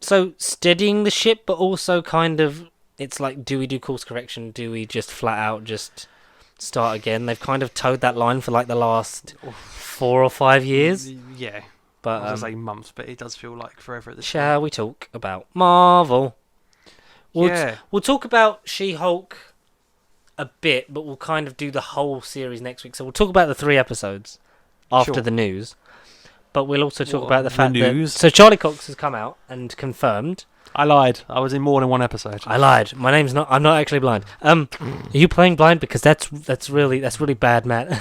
So steadying the ship, but also kind of, it's like, do we do course correction? Do we just flat out just start again? They've kind of towed that line for like the last 4 or 5 years. Yeah. But I was going to say months, but it does feel like forever at this Shall we talk about Marvel? We'll talk about She-Hulk a bit, but we'll kind of do the whole series next week. So we'll talk about the 3 episodes after the news. But we'll also talk about the fact that... So Charlie Cox has come out and confirmed. I lied. I was in more than one episode. I lied. I'm not actually blind. Are you playing blind? Because that's really bad, Matt.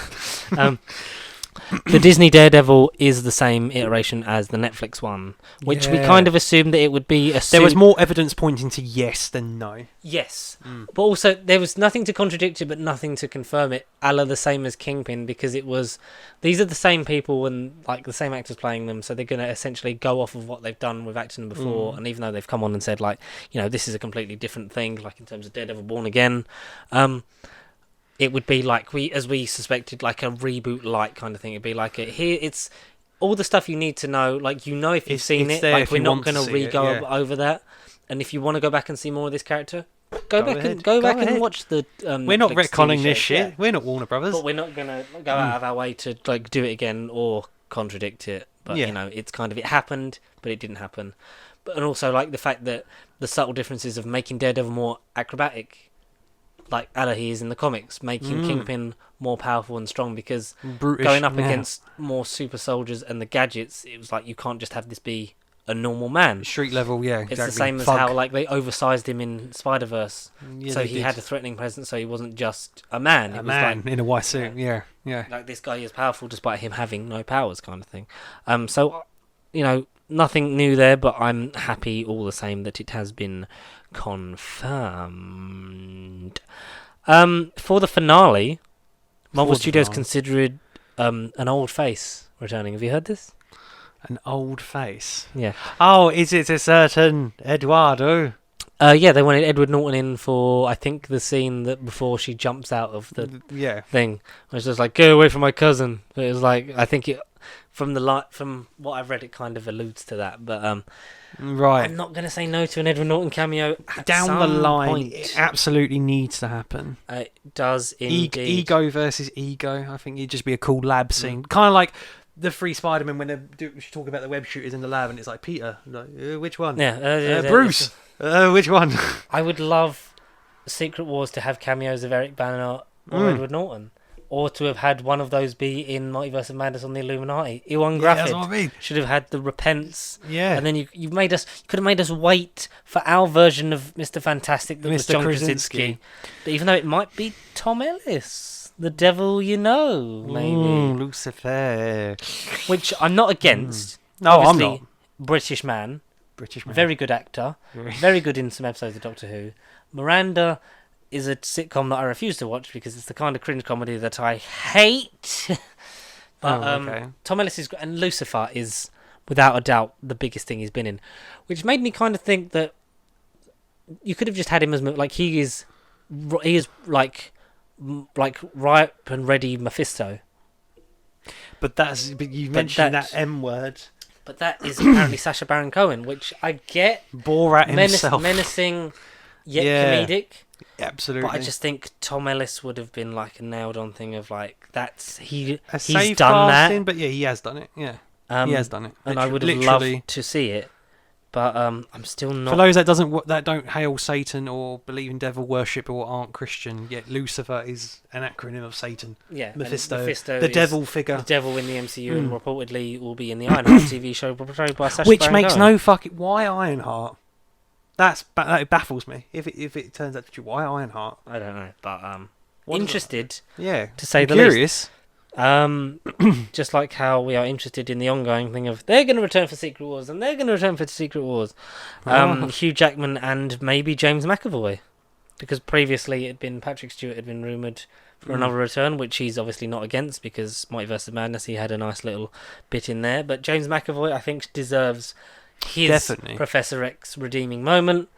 the Disney Daredevil is the same iteration as the Netflix one, which we kind of assumed that it would be a There was more evidence pointing to yes than no. Yes, but also there was nothing to contradict it, but nothing to confirm it. A la the same as Kingpin, because these are the same people and like the same actors playing them, so they're going to essentially go off of what they've done with acting before. And even though they've come on and said like, this is a completely different thing, like in terms of Daredevil Born Again, it would be like as we suspected, like a reboot light kind of thing. It'd be like it's all the stuff you need to know, like if you've seen it, like we're not going to re-go over that. And if you want to go back and see more of this character, go back and watch the. We're not Netflix retconning TV this show. shit. We're not Warner Brothers. But we're not going to go out of our way to like do it again or contradict it. But it's kind of, it happened, but it didn't happen. But and also like the fact that the subtle differences of making Daredevil more acrobatic, like a la he is in the comics, making Kingpin more powerful and strong, because Brutish, going up against more super soldiers and the gadgets, it was like you can't just have this be a normal man. Street level, exactly. It's the same as how like they oversized him in Spider-Verse, so he did. had a threatening presence, so he wasn't just a man. A man in a white suit, yeah. Like this guy is powerful despite him having no powers, kind of thing. So nothing new there, but I'm happy all the same that it has been confirmed. For the finale, Marvel Studios considered an old face returning. Have you heard this? An old face? Yeah. Oh, is it a certain Eduardo? Yeah, they wanted Edward Norton in for, I think, the scene that before she jumps out of the thing. I was just like, go away from my cousin. But it was like, I think it, from what I've read, it kind of alludes to that. But right, I'm not going to say no to an Edward Norton cameo at down some the line. point. It absolutely needs to happen. It does indeed. Ego versus ego. I think it'd just be a cool lab scene, kind of like the three Spider-Men when they talk about the web shooters in the lab, and it's like Peter, like, which one? Bruce. Which one? I would love Secret Wars to have cameos of Eric Bana or Edward Norton, or to have had one of those be in Multiverse of Madness on the Illuminati. Iwan Graffid that's what I mean. should have had the repents. Yeah. And then you could have made us wait for our version of Mr. Fantastic that was Mr. John Krasinski. Krasinski. But even though it might be Tom Ellis, the devil maybe. Lucifer. Which I'm not against. No, Obviously, I'm not. British man. British man. Very good actor. Very good in some episodes of Doctor Who. Miranda is a sitcom that I refuse to watch because it's the kind of cringe comedy that I hate. But Tom Ellis is great, and Lucifer is without a doubt the biggest thing he's been in, which made me kind of think that you could have just had him as like he is like ripe and ready Mephisto. But you mentioned that M word. But that is apparently Sacha Baron Cohen, which I get. Borat himself. Menacing, yet comedic. Absolutely. But I just think Tom Ellis would have been like a nailed-on thing of like he's safe done casting, that. But yeah, he has done it. Yeah, he has done it. And I would have loved to see it, but I'm still not. For those that don't hail Satan or believe in devil worship or aren't Christian, yet Lucifer is an acronym of Satan. Yeah, Mephisto the devil figure. The devil in the MCU, and reportedly will be in the Ironheart TV show portrayed by Sacha Which Baron makes Cohen. no fucking... Why Ironheart? That baffles me. If it turns out to be why Ironheart? I don't know, but interested. Yeah, to say the least. Just like how we are interested in the ongoing thing of they're going to return for Secret Wars and they're going to return for Secret Wars. Hugh Jackman and maybe James McAvoy, because previously Patrick Stewart had been rumoured for another return, which he's obviously not against because Multiverse of Madness, he had a nice little bit in there. But James McAvoy, I think, deserves his Professor X redeeming moment,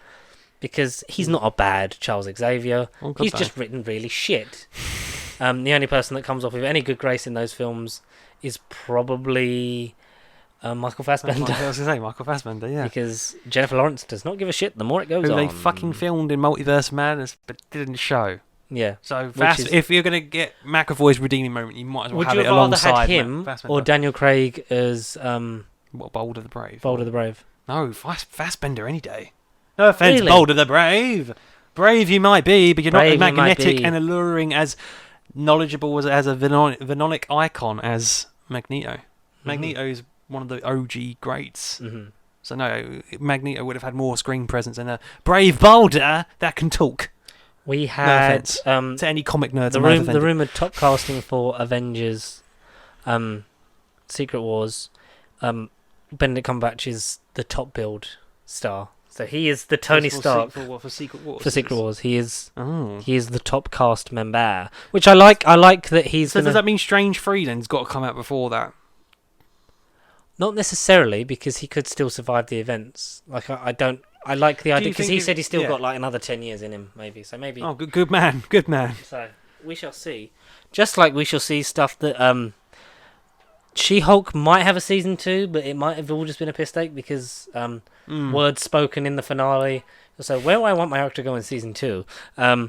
because he's not a bad Charles Xavier. He's just written really shit. The only person that comes off with any good grace in those films is probably Michael Fassbender. I was going to say Michael Fassbender, yeah. Because Jennifer Lawrence does not give a shit the more it goes on. They fucking filmed in Multiverse of Madness but didn't show. Yeah. So if you're going to get McAvoy's redeeming moment, you might as well have it Would alongside you rather had him or Daniel Craig as... Bolder the Brave? Bolder the Brave. No, Fassbender any day. No offence, Really? Bolder the Brave. Brave you might be, but you're not as magnetic and alluring, as knowledgeable as a Venonic icon as Magneto. Magneto is one of the OG greats. So no, Magneto would have had more screen presence than a brave Boulder that can talk. We had to any comic nerds. the rumoured top casting for Avengers Secret Wars, Benedict Cumberbatch is the top build star. So he is the Tony Stark For Secret Wars? for Secret Wars. He is Oh. he is the top cast member, which I like. I like that he's. So does that mean Strange 3 then's got to come out before that? Not necessarily, because he could still survive the events. Like I don't. I like the idea because he said he's still got like another 10 years in him, maybe. So maybe. Oh, good man, good man. So we shall see. Just like we shall see stuff that She-Hulk might have a season 2, but it might have all just been a piss take because words spoken in the finale. So where do I want my arc to go in season 2?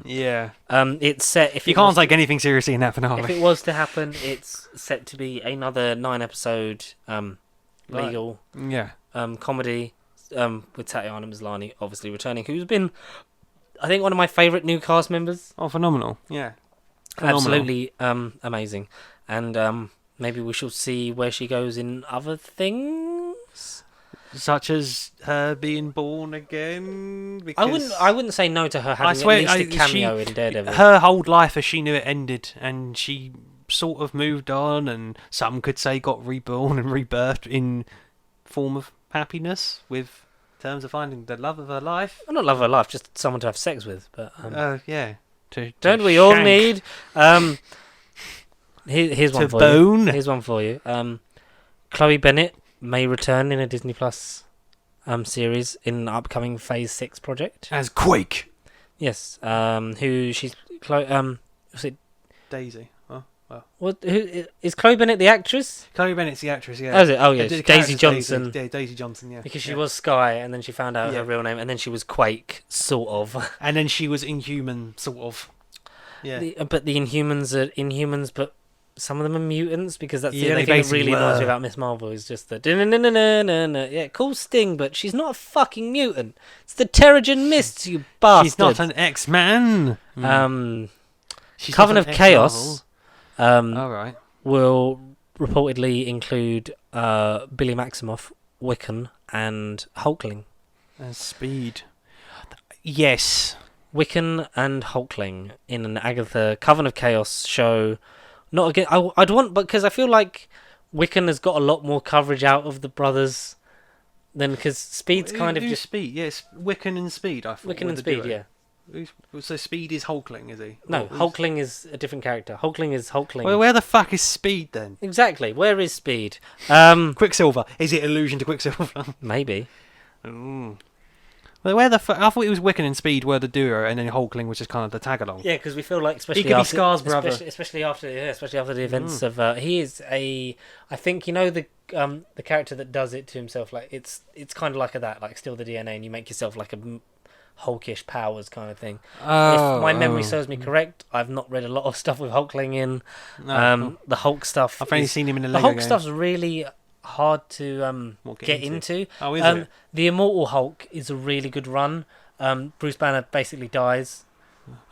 Yeah. It's set. If you can't take anything seriously in that finale. If it was to happen, it's set to be another 9-episode legal comedy with Tatiana Maslany obviously returning, who's been, I think, one of my favourite new cast members. Oh, phenomenal! Yeah, absolutely amazing, and maybe we shall see where she goes in other things, such as her being born again. Because I wouldn't say no to her having at least a cameo in Daredevil. Her whole life as she knew it ended, and she sort of moved on, and some could say got reborn and rebirthed in form of happiness, with terms of finding the love of her life. Well, not love of her life, just someone to have sex with. But yeah, don't we all need? Here's one for you. Here's one for you. Chloe Bennett may return in a Disney Plus series in an upcoming Phase 6 project as Quake. Yes. Who she's was it Daisy? Oh, well. What? Who is Chloe Bennett the actress? Chloe Bennett's the actress. Yeah. Oh, is it? Oh, yeah. Daisy Johnson. Daisy Johnson. Yeah. Because she was Sky, and then she found out her real name, and then she was Quake, sort of. And then she was Inhuman, sort of. Yeah. But the Inhumans are Inhumans, but some of them are mutants, because that's the only thing that really annoys me about Miss Marvel is just the yeah, cool sting, but she's not a fucking mutant. It's the Terrigen Mists, you bastard. She's not an X-Man. Coven of Chaos all right. will reportedly include Billy Maximoff, Wiccan, and Hulkling. Speed. Yes. Wiccan and Hulkling in an Agatha Coven of Chaos show. Not again. I'd want, because I feel like Wiccan has got a lot more coverage out of the brothers than, because Speed's kind of just Speed. Yes, Wiccan and Speed. I thought Wiccan and Speed. Yeah. So Speed is Hulkling, is he? No, Hulkling is a different character. Hulkling is Hulkling. Well, where the fuck is Speed then? Exactly. Where is Speed? Quicksilver. Is it allusion to Quicksilver? Maybe. Ooh. Well, where the fuck? I thought it was Wiccan and Speed were the duo, and then Hulkling was just kind of the tag along. Yeah, because we feel like, especially he could after, be Scar's brother, especially after the events of. He is a. I think the character that does it to himself. Like it's kind of like that. Like steal the DNA and you make yourself like a Hulkish powers kind of thing. If my memory serves me correct, I've not read a lot of stuff with Hulkling in. The Hulk stuff. I've only seen him in the Lego Hulk game. stuff's really hard to get into. Oh, is it? The Immortal Hulk is a really good run. Bruce Banner basically dies,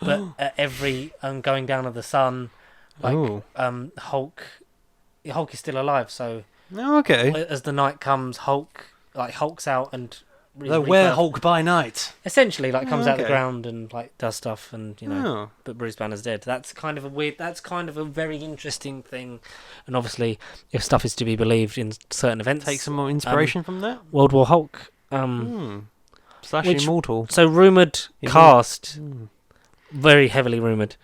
but at every going down of the sun, like Hulk is still alive. So as the night comes, Hulk's out and the Were-Hulk by night. Essentially, comes out of the ground and does stuff, and but Bruce Banner's dead. That's kind of a very interesting thing, and obviously, if stuff is to be believed in certain events, take some more inspiration from that. World War Hulk, / Immortal. So rumored cast, very heavily rumored.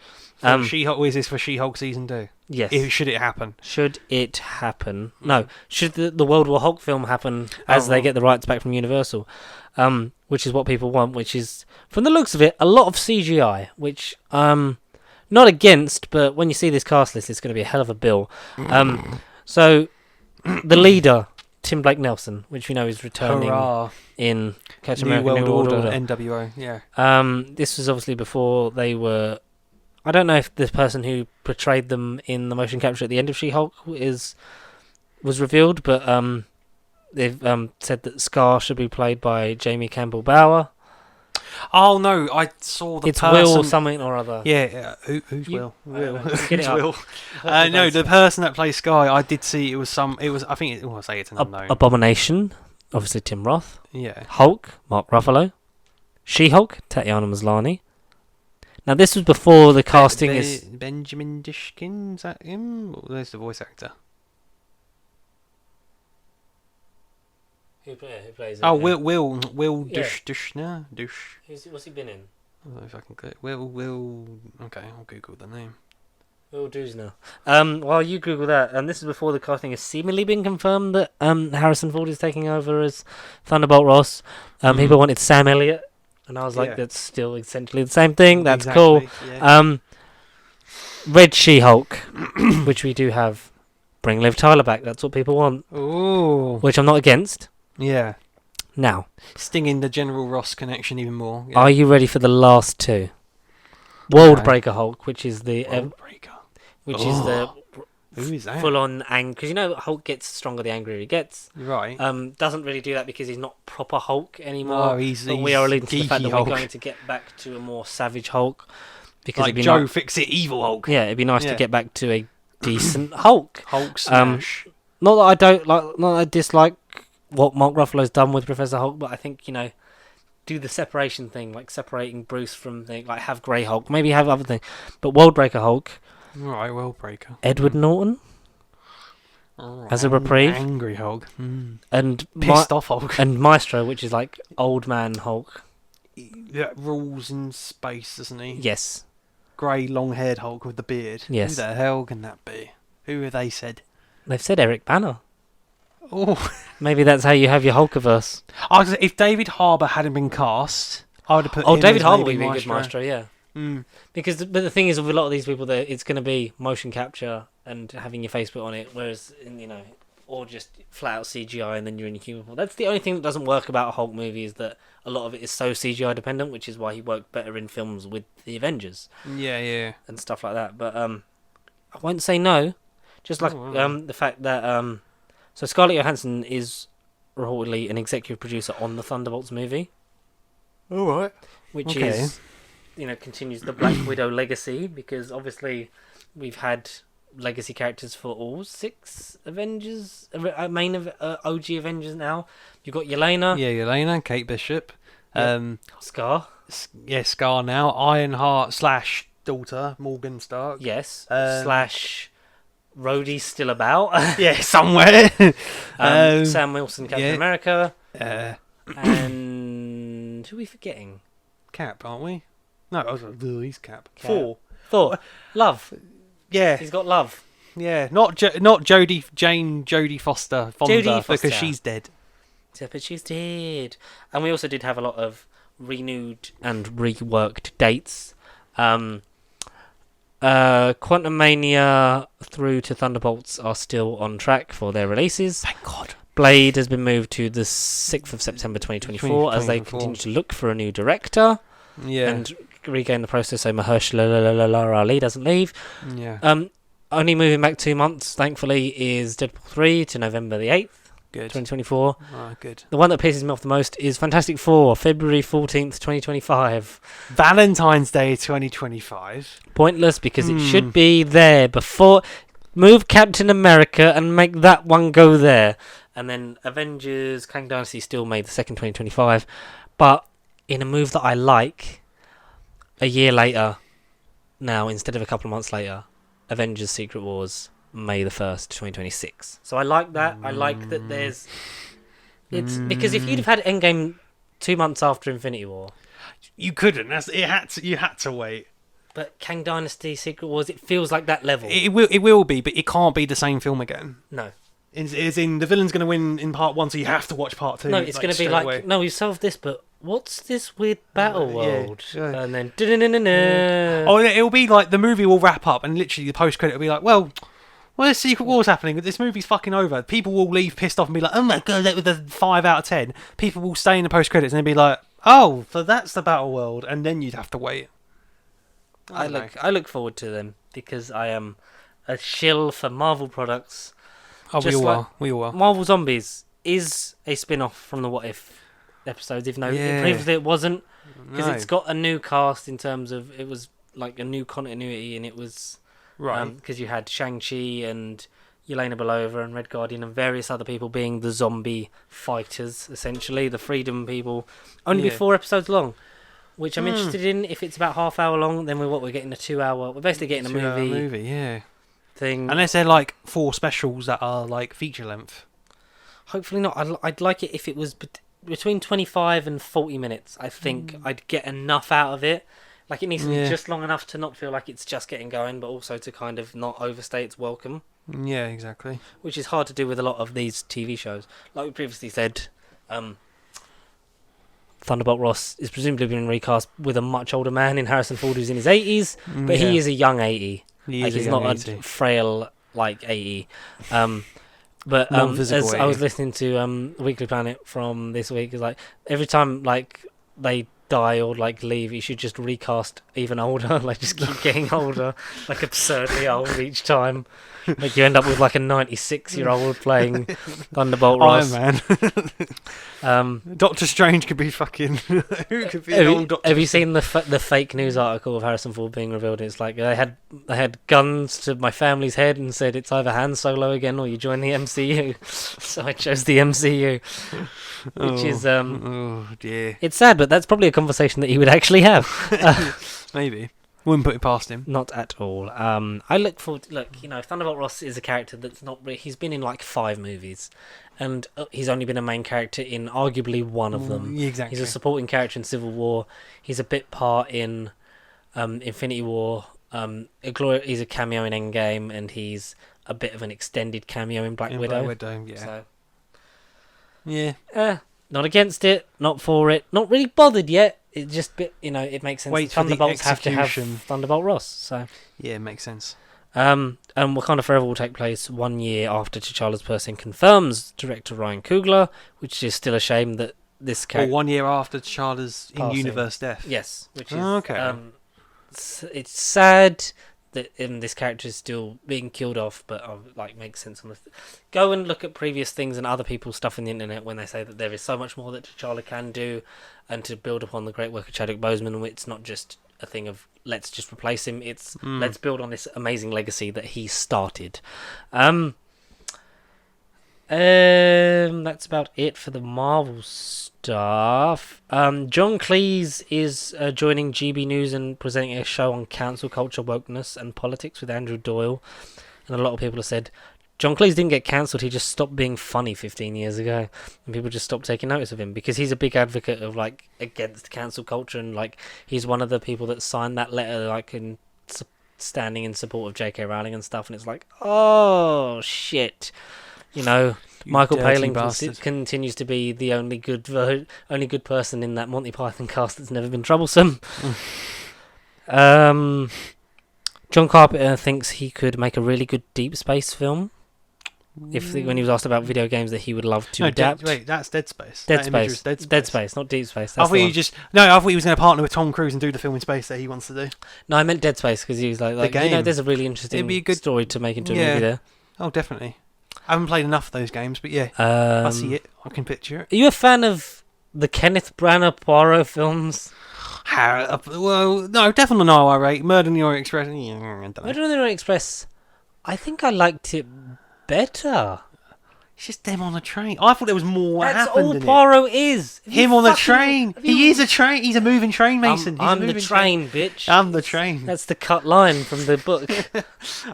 She-Hulk. Is this for She-Hulk season 2? Yes. Should it happen? Should it happen? No. Should the World War Hulk film happen as they get the rights back from Universal? Which is what people want, which is, from the looks of it, a lot of CGI, which not against, but when you see this cast list, it's going to be a hell of a bill. So, the leader, Tim Blake Nelson, which we know is returning in Captain America New World Order. NWO, yeah. This was obviously before they were... I don't know if the person who portrayed them in the motion capture at the end of She-Hulk was revealed, but they've said that Scar should be played by Jamie Campbell Bower. Oh no, I saw the person. It's Will something or other. Yeah, who's Will? Will. Who's Will? No, the person that plays Sky, I did see it was some. It was. I think. I'll say it's an unknown. Abomination, obviously Tim Roth. Yeah. Hulk, Mark Ruffalo. She-Hulk, Tatiana Maslany. Now, this was before the casting is... Benjamin Dishkin, is that him? There's the voice actor. Who plays it? Oh, yeah. Will Yeah. Dushner. What's he been in? I don't know if I can get Will. Okay, I'll Google the name. Will Dusner. While you Google that, and this is before the casting has seemingly been confirmed that Harrison Ford is taking over as Thunderbolt Ross. People wanted Sam Elliott, and I was like, Yeah. that's still essentially the same thing. That's Exactly, cool. Yeah. Red She-Hulk, which we do have. Bring Liv Tyler back. That's what people want, Ooh. which I'm not against. Yeah. Now, Stinging the General Ross connection even more. Yeah. are you ready for the last two? Worldbreaker Hulk, which is the Worldbreaker. is the Who is that? full-on ang, because you know Hulk gets stronger the angrier he gets. Right. Doesn't really do that because he's not proper Hulk anymore. No, he's but we are alluding to the fact geeky that Hulk. we're going to get back to a more savage Hulk. Because Like it'd be Joe Fix-It Evil Hulk. yeah, it'd be nice Yeah. to get back to a decent Hulk. Hulk smash. Not that I don't like, not that I dislike what Mark Ruffalo's done with Professor Hulk, but I think do the separation thing, like separating Bruce from like have Grey Hulk, maybe have other thing, but Worldbreaker Hulk, Right, Worldbreaker. Edward Norton as a reprieve, Angry Hulk. and Pissed off Hulk. and Maestro, which is like old man Hulk. That rules in space, doesn't he? Yes, Grey, long-haired Hulk with the beard. Yes. Who the hell can that be? Who have they said? they've said Eric Banner. Oh, Maybe that's how you have your Hulkiverse. if David Harbour hadn't been cast, I would have put. Oh, him David as Harbour would maybe be a good Maestro, yeah. Mm. Because but the thing is, with a lot of these people, it's going to be motion capture and having your face put on it, whereas or just flat out CGI and then you're in a human form. That's the only thing that doesn't work about a Hulk movie, is that a lot of it is so CGI dependent, which is why he worked better in films with the Avengers Yeah. and stuff like that. But I won't say no, just like the fact that so Scarlett Johansson is reportedly an executive producer on the Thunderbolts movie, All right. which Okay. is continues the Black Widow legacy, because obviously we've had legacy characters for all 6 Avengers, OG Avengers now. You've got Yelena, Yeah, Yelena, Kate Bishop. Yeah. Scar, Scar now. Ironheart / daughter, Morgan Stark. yes, slash Rhodey's still about. Yeah, somewhere. Sam Wilson, Captain yeah. America, uh, and who are we forgetting? Cap, aren't we? No, he's Cap. Cap. Thor, Love. Yeah, He's got Love. yeah. Not Jodie Foster, Jodie Foster. because she's dead. But she's dead. And we also did have a lot of renewed and reworked dates. Quantum Mania through to Thunderbolts are still on track for their releases. Thank God. Blade has been moved to the 6th of September 2024 as they 2024. continue to look for a new director Yeah, and regain the process so Mahershala Ali doesn't leave. yeah. Only moving back 2 months, thankfully, is Deadpool 3 to November the 8th, Good. 2024. Oh, good. The one that pisses me off the most is Fantastic Four, February 14th, 2025. Valentine's Day 2025. Pointless, because it should be there before. Move Captain America and make that one go there. And then Avengers, Kang Dynasty still May the 2nd, 2025. But in a move that I like, a year later, now instead of a couple of months later, Avengers Secret Wars, May the 1st, 2026. So I like that. I like that there's... It's because if you'd have had Endgame 2 months after Infinity War, You couldn't. You had to wait. but Kang Dynasty, Secret Wars, it feels like that level. It will be, but it can't be the same film again. No. Is in the villain's going to win in part 1, so you have to watch part 2. No, it's going to be straight like, away. no, we've solved this, but what's this weird battle Yeah, world? yeah. And then... da-da-da-da-da. Oh, it'll be like the movie will wrap up, and literally the post credit will be like, well, there's Secret Wars happening, but this movie's fucking over. People will leave pissed off and be like, oh my god, that was a 5 out of 10. People will stay in the post credits and they'll be like, oh, so that's the battle world, and then you'd have to wait. I look forward to them because I am a shill for Marvel products. Oh, we Just all like- are. We all are. Marvel Zombies is a spin-off from the What If episodes, even though Yeah. previously it wasn't, because No. it's got a new cast in terms of it was like a new continuity, and it was Right. because you had Shang-Chi and Yelena Belova and Red Guardian and various other people being the zombie fighters, essentially the Freedom people. Only be Yeah. 4 episodes long, which I'm interested in. If it's about half hour long, then we're getting a 2 hour. We're basically getting a 2 hour movie yeah. thing. Unless they're like 4 specials that are like feature length. Hopefully not. I'd like it if it was between 25 and 40 minutes. I think I'd get enough out of it. Like, it needs to be just long enough to not feel like it's just getting going, but also to kind of not overstay its welcome. Yeah, exactly. Which is hard to do with a lot of these TV shows. Like we previously said, Thunderbolt Ross is presumably being recast with a much older man in Harrison Ford, who's in his 80s, but he is a young 80. He's not 80. A frail, 80. But as 80. I was listening to Weekly Planet from this week, it's like every time they die or leave, you should just recast even older, just keep getting older, absurdly old each time. You end up with a 96-year-old playing Thunderbolt Ross. Iron Man. Doctor Strange could be fucking. Who could be an old Doctor? Have you seen the fake news article of Harrison Ford being revealed? It's like they had guns to my family's head and said it's either Han Solo again or you join the MCU. So I chose the MCU, which is oh dear. It's sad, but that's probably a conversation that he would actually have. Maybe. Wouldn't put it past him. Not at all. I look forward. Thunderbolt Ross is a character that's not. He's been in 5 movies, and he's only been a main character in arguably one of them. Exactly. He's a supporting character in Civil War. He's a bit part in Infinity War. He's a cameo in Endgame, and he's a bit of an extended cameo in Black Widow. Black Widow, yeah. So, yeah. Not against it. Not for it. Not really bothered yet. It just it makes sense. Wait, Thunderbolts have to have Thunderbolt Ross. So yeah, it makes sense. And Wakanda Forever will take place 1 year after T'Challa's passing, confirms director Ryan Coogler, which is still a shame that this character. Or 1 year after T'Challa's in-universe death. Yes, which is okay. It's sad that this character is still being killed off, but makes sense on the. Go and look at previous things and other people's stuff in the internet when they say that there is so much more that T'Challa can do, and to build upon the great work of Chadwick Boseman. It's not just a thing of let's just replace him. It's let's build on this amazing legacy that he started. That's about it for the Marvel stuff. John Cleese is joining GB News and presenting a show on cancel culture, wokeness, and politics with Andrew Doyle. And a lot of people have said John Cleese didn't get cancelled, he just stopped being funny 15 years ago. And people just stopped taking notice of him because he's a big advocate of against cancel culture, and he's one of the people that signed that letter standing in support of J.K. Rowling and stuff. And it's oh shit. Michael Palin continues to be the only good person in that Monty Python cast that's never been troublesome. John Carpenter thinks he could make a really good deep space film. When he was asked about video games that he would love to adapt. Wait, that's Dead Space. Dead Space, not Deep Space. I thought he was going to partner with Tom Cruise and do the film in space that he wants to do. No, I meant Dead Space because he was there's a really interesting story to make into a movie there. Oh, definitely. I haven't played enough of those games, but yeah, I see it. I can picture it. Are you a fan of the Kenneth Branagh Poirot films? Well, no, definitely no. I rate Murder on the Orient Express. I don't know. Murder on the Orient Express. I think I liked it better. It's just them on a train. I thought there was more. That's all Poirot is. Him on the train. He is a train. He's a moving train, Mason. I'm the train, bitch. I'm the train. That's the cut line from the book.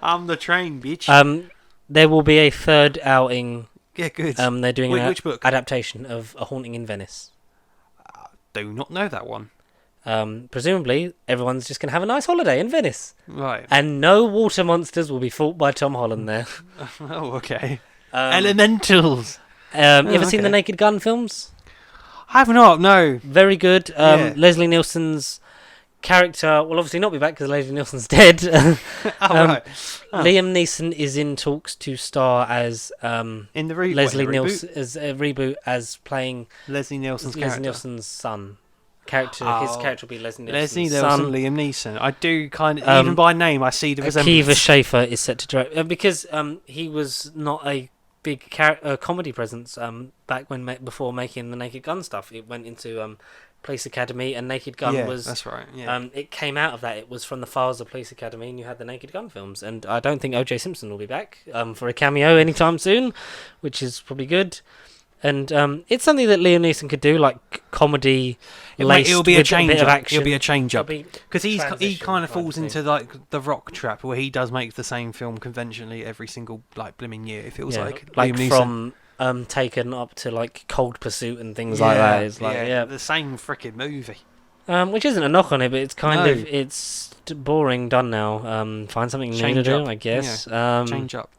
I'm the train, bitch. There will be a third outing. Yeah, good. They're doing which book? Adaptation of A Haunting in Venice. Do not know that one. Presumably, everyone's just going to have a nice holiday in Venice. Right. And no water monsters will be fought by Tom Holland there. Oh, okay. Elementals. You ever seen the Naked Gun films? I have not, no. Very good. Leslie Nielsen's character will obviously not be back because Leslie Nielsen's dead. Right. Liam Neeson is in talks to star as in the Leslie Nielsen as a reboot as playing Leslie Nielsen's son. His character will be Leslie Nielsen's son. Liam Neeson. I do kind of even by name I see the resemblance. Akiva Schaffer is set to direct because he was not a big comedy presence back before making the Naked Gun stuff. It went into Police Academy, and Naked Gun was... that's right, yeah. It came out of that. It was from the files of Police Academy, and you had the Naked Gun films. And I don't think O.J. Simpson will be back for a cameo anytime soon, which is probably good. And it's something that Liam Neeson could do, comedy laced it'll be with a bit of action. It'll be a change-up. Because he kind of falls into, the Rock trap, where he does make the same film conventionally every single, blimmin' year. It feels like Liam Neeson. From taken up to like Cold Pursuit and things like that. It's like the same freaking movie. Which isn't a knock on it, but it's kind No. of boring, done now. Find something new to Change do, up. I guess. Change up.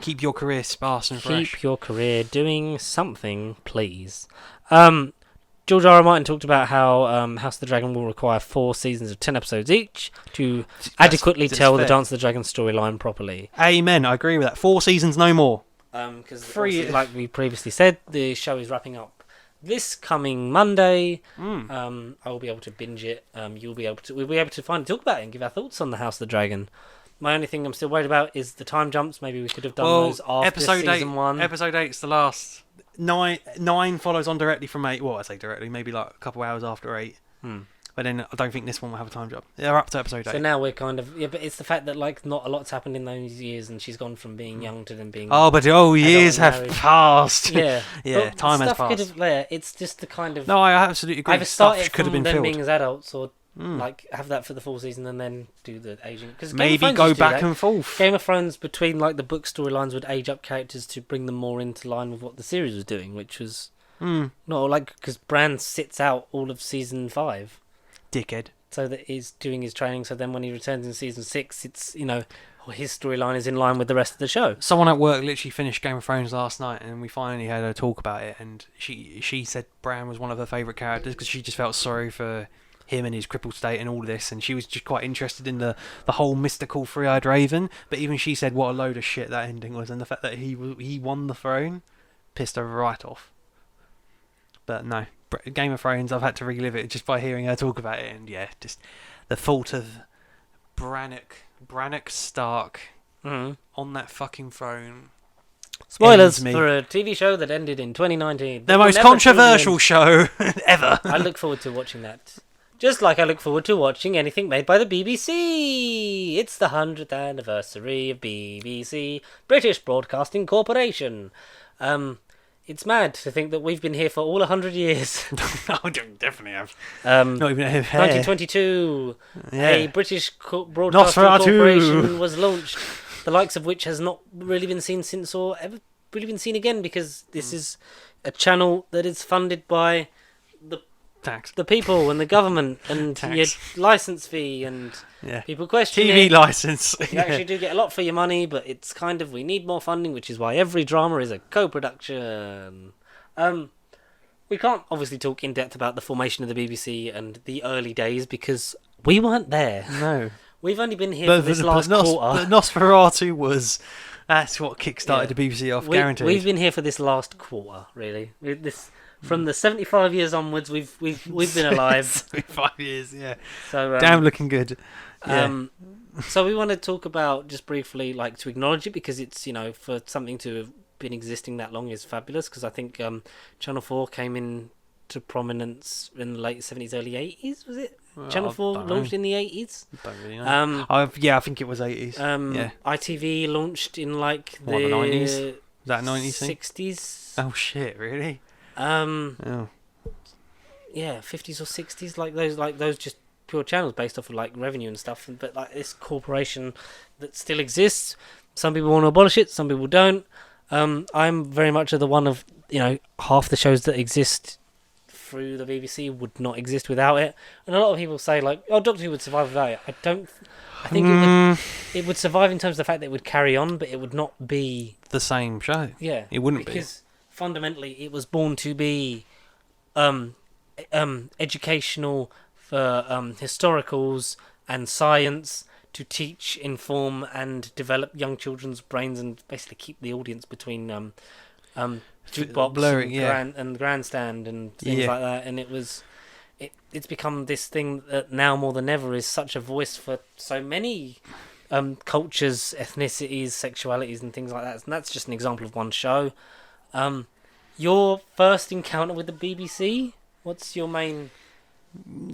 Keep your career sparse and fresh. Keep your career doing something, please. George R. R. Martin talked about how House of the Dragon will require 4 seasons of 10 episodes each to adequately tell the Dance of the Dragon storyline properly. Amen. I agree with that. 4 seasons, no more. Because like we previously said, the show is wrapping up this coming Monday. I will be able to binge it. We'll be able to finally talk about it and give our thoughts on the House of the Dragon. My only thing I'm still worried about is the time jumps. Maybe we could have done those after season 1. Episode 8's the last. 9 follows on directly from 8. Well, I say directly, maybe like a couple hours after 8. But then I don't think this one will have a time jump. They're up to episode 8. So now we're kind of but it's the fact that like not a lot's happened in those years, and she's gone from being young to then being years have married. passed. Yeah, But time has passed. Could have, it's just the kind of No, I absolutely agree. either start it could have from been them filled. being as adults, or like have that for the full season and then do the aging. Because Maybe go back and forth. Game of Thrones, between like the book storylines, would age up characters to bring them more into line with what the series was doing, which was not like because Bran sits out all of season 5, dickhead. so that he's doing his training. So then when he returns in season 6, it's his storyline is in line with the rest of the show. Someone at work literally finished Game of Thrones last night, and we finally had a talk about it. And she said Bran was one of her favourite characters because she just felt sorry for him and his crippled state and all of this, and she was just quite interested in the whole mystical three-eyed raven. But even she said what a load of shit that ending was, and the fact that he won the throne pissed her right off. But no, Game of Thrones, I've had to relive it just by hearing her talk about it, and just the thought of Brannock Stark on that fucking throne. Spoilers for a TV show that ended in 2019. The most controversial show ever. I look forward to watching that. Just like I look forward to watching anything made by the BBC. It's the 100th anniversary of BBC, British Broadcasting Corporation. It's mad to think that we've been here for all 100 years. I definitely have. Not even 1922, a British Broadcasting Nosferatu. Corporation was launched, the likes of which has not really been seen since or ever really been seen again, because this is a channel that is funded by the people and the government and your license fee and people question TV it. license. You actually do get a lot for your money, but it's kind of, we need more funding, which is why every drama is a co-production. We can't obviously talk in depth about the formation of the BBC and the early days because we weren't there. No. We've only been here for this last quarter. But Nosferatu that's what kickstarted the BBC off, guaranteed. We've been here for this last quarter, really. From the 75 years onwards, we've been alive. 75 years, yeah. So damn looking good. Yeah. So we want to talk about, just briefly, like, to acknowledge it, because it's, for something to have been existing that long is fabulous, because I think Channel 4 came into prominence in the late 70s, early 80s, was it? Well, Channel 4 launched in the 80s? Don't really know. I think it was 80s. ITV launched in, like, the 90s? Was that 90s thing? 60s. Oh, shit, really? Yeah, 50s or 60s, like those just pure channels based off of like revenue and stuff. But like this corporation that still exists, some people want to abolish it, some people don't. I'm very much of the one of half the shows that exist through the BBC would not exist without it, and a lot of people say like, oh, Doctor Who would survive without it. I think it would survive in terms of the fact that it would carry on, but it would not be the same show. Yeah, it wouldn't because fundamentally it was born to be educational for historicals and science, to teach, inform and develop young children's brains and basically keep the audience between jukebox blurring, and grandstand and things like that. And it's become this thing that now more than ever is such a voice for so many cultures, ethnicities, sexualities and things like that. And that's just an example of one show. Your first encounter with the BBC, what's your main...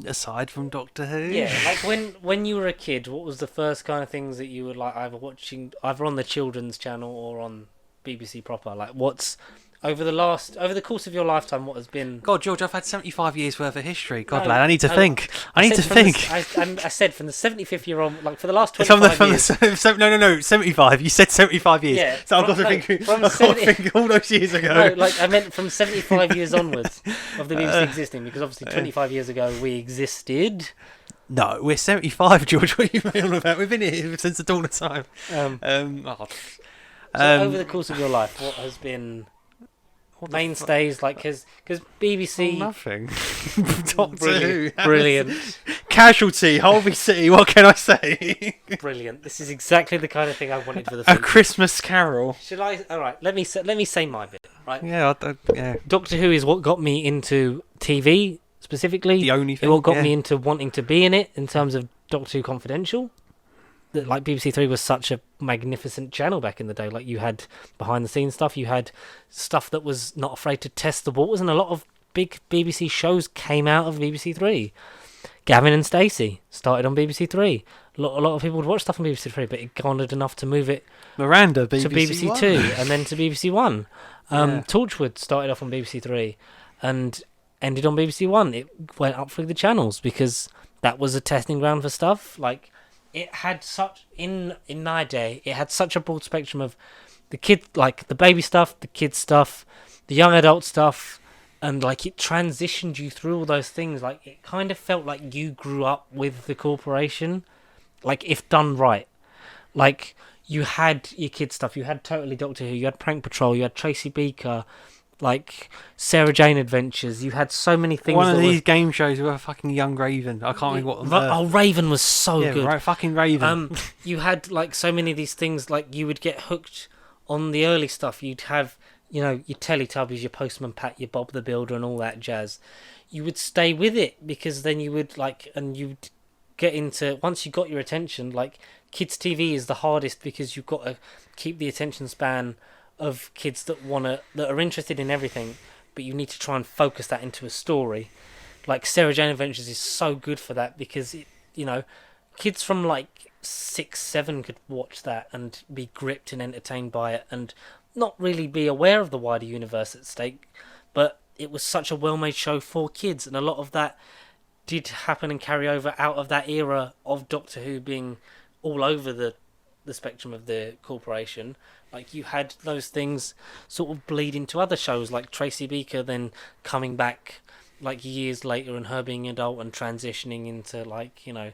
Aside from Doctor Who? Yeah, like when you were a kid, what was the first kind of things that you were like either on the children's channel or on BBC proper? Like what's over the course of your lifetime, what has been? God, George, I've had 75 years worth of history. God, No, lad, I need to no, think. I need to think. I said from the 75th year on, like for the last From 25 the years. no, 75. You said 75 years. Yeah, So I've got to think. I've got to think all those years ago. No, like I meant from 75 years onwards of the BBC existing, because obviously 25 years ago we existed. No, we're 75, George. What are you on about? We've been here since the dawn of time. So over the course of your life, what has been mainstays, like because BBC nothing. Doctor Who. Brilliant. Casualty, Holby City. What can I say? Brilliant. This is exactly the kind of thing I wanted for the A future. Christmas Carol. Should I? All right. Let me say my bit. Right. Yeah, yeah. Doctor Who is what got me into TV specifically. The only thing. It what got me into wanting to be in it in terms of Doctor Who Confidential. That like BBC Three was such a magnificent channel back in the day. Like you had behind the scenes stuff, you had stuff that was not afraid to test the waters, and a lot of big BBC shows came out of BBC Three. Gavin and Stacey started on BBC Three. A lot of people would watch stuff on BBC Three, but it garnered enough to move it Miranda, BBC to BBC One. Two, and then to BBC One. Yeah. Torchwood started off on BBC Three, and ended on BBC One. It went up through the channels because that was a testing ground for stuff. Like it had such in my day, it had such a broad spectrum of the kid, like the baby stuff, the kids stuff, the young adult stuff. And like it transitioned you through all those things. Like it kind of felt like you grew up with the corporation, like if done right. Like you had your kid stuff, you had Totally Doctor Who, you had Prank Patrol, you had Tracy Beaker, like Sarah Jane Adventures. You had so many things. One of these game shows with a fucking young Raven. I can't remember what. Oh, Raven was so good. Right, fucking Raven. You had like so many of these things. Like you would get hooked on the early stuff. You'd have, you know, your Teletubbies, your Postman Pat, your Bob the Builder, and all that jazz. You would stay with it because then you would like, and you'd get into, once you got your attention, like kids TV is the hardest because you've got to keep the attention span of kids that are interested in everything, but you need to try and focus that into a story. Like Sarah Jane Adventures is so good for that because it, you know, kids from like 6, 7 could watch that and be gripped and entertained by it and not really be aware of the wider universe at stake, but it was such a well-made show for kids, and a lot of that did happen and carry over out of that era of Doctor Who being all over the spectrum of the corporation. Like you had those things sort of bleed into other shows, like Tracy Beaker then coming back like years later and her being adult and transitioning into like, you know,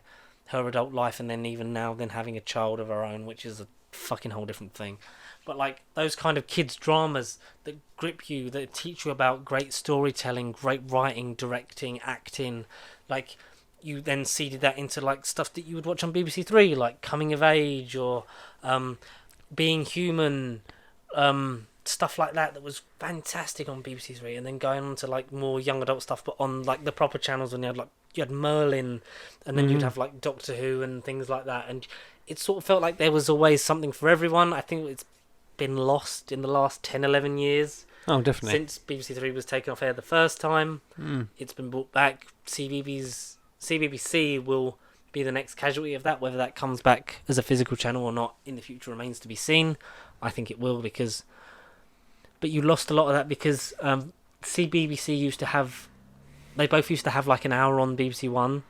her adult life, and then even now then having a child of her own, which is a fucking whole different thing. But like those kind of kids dramas that grip you, that teach you about great storytelling, great writing, directing, acting, like you then seeded that into like stuff that you would watch on BBC Three, like Coming of Age or Being Human, stuff like that was fantastic on BBC Three, and then going on to like more young adult stuff, but on like the proper channels when you had Merlin, and then you'd have like Doctor Who and things like that, and it sort of felt like there was always something for everyone. I think it's been lost in the last 10-11 years. Oh, definitely. Since BBC Three was taken off air the first time, it's been brought back. CBBC will be the next casualty of that. Whether that comes back as a physical channel or not in the future remains to be seen. I think it will, but you lost a lot of that because CBBC used to have, they both used to have like an hour on BBC One,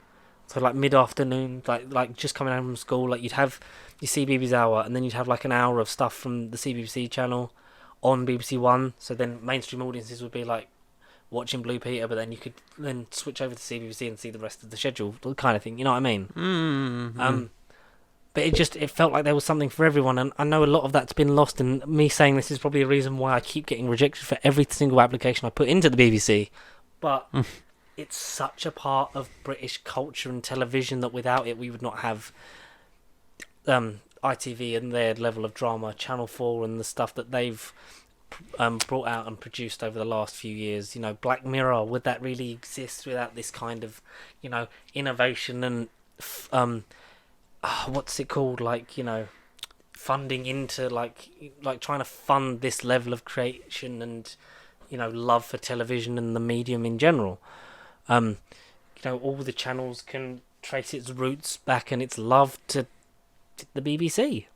so like mid-afternoon, like just coming home from school, like you'd have your CBeebies hour, and then you'd have like an hour of stuff from the CBBC channel on BBC One. So then mainstream audiences would be like watching Blue Peter, but then you could then switch over to CBBC and see the rest of the schedule, kind of thing. You know what I mean? Mm-hmm. But it felt like there was something for everyone, and I know a lot of that's been lost. And me saying this is probably a reason why I keep getting rejected for every single application I put into the BBC. But it's such a part of British culture and television that without it we would not have ITV and their level of drama, Channel 4 and the stuff that they've brought out and produced over the last few years. You know, Black Mirror, would that really exist without this kind of, you know, innovation and what's it called, like, you know, funding into like trying to fund this level of creation and, you know, love for television and the medium in general. You know, all the channels can trace its roots back and its love to the BBC,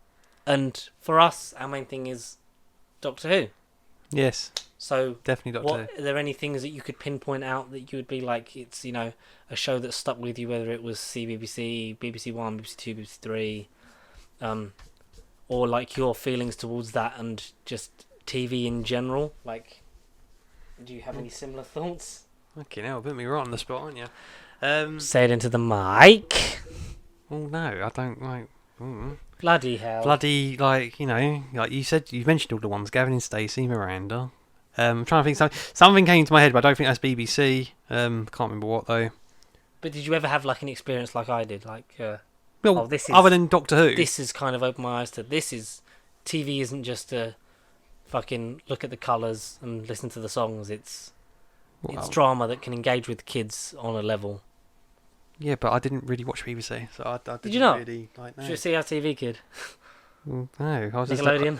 and for us our main thing is Doctor Who. Yes, So, definitely Doctor are there any things that you could pinpoint out that you would be like, it's, a show that stuck with you, whether it was CBBC, BBC One, BBC Two, BBC Three, or like your feelings towards that and just TV in general? Like, do you have any similar thoughts? Who? Okay, now put me right on the spot, aren't you? Say it into the mic. Oh no, I don't like. Bloody hell. Bloody, like you said, you mentioned all the ones: Gavin and Stacey, Miranda. I'm trying to think. Something came to my head, but I don't think that's BBC. Can't remember what though. But did you ever have like an experience like I did? Like, Well, this is, other than Doctor Who, this has kind of opened my eyes to TV isn't just a fucking look at the colours and listen to the songs. It's drama that can engage with kids on a level. Yeah, but I didn't really watch BBC, so I didn't Did you not? really like. No. Did you see our TV kid? No, I was just Nickelodeon.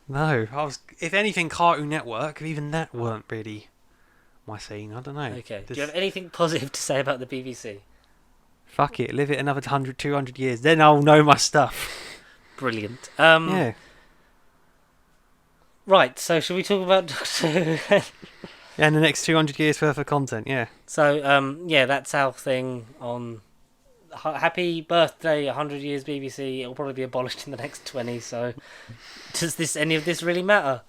No, I was. If anything, Cartoon Network. Even that weren't really my scene. I don't know. Okay. Do you have anything positive to say about the BBC? Fuck it, live it another 100, 200 years, then I'll know my stuff. Brilliant. Yeah. Right. So, should we talk about Doctor Who? Yeah, in the next 200 years worth of content. Yeah. So, that's our thing on. Happy birthday, 100 years BBC. It'll probably be abolished in the next 20. So, does any of this really matter?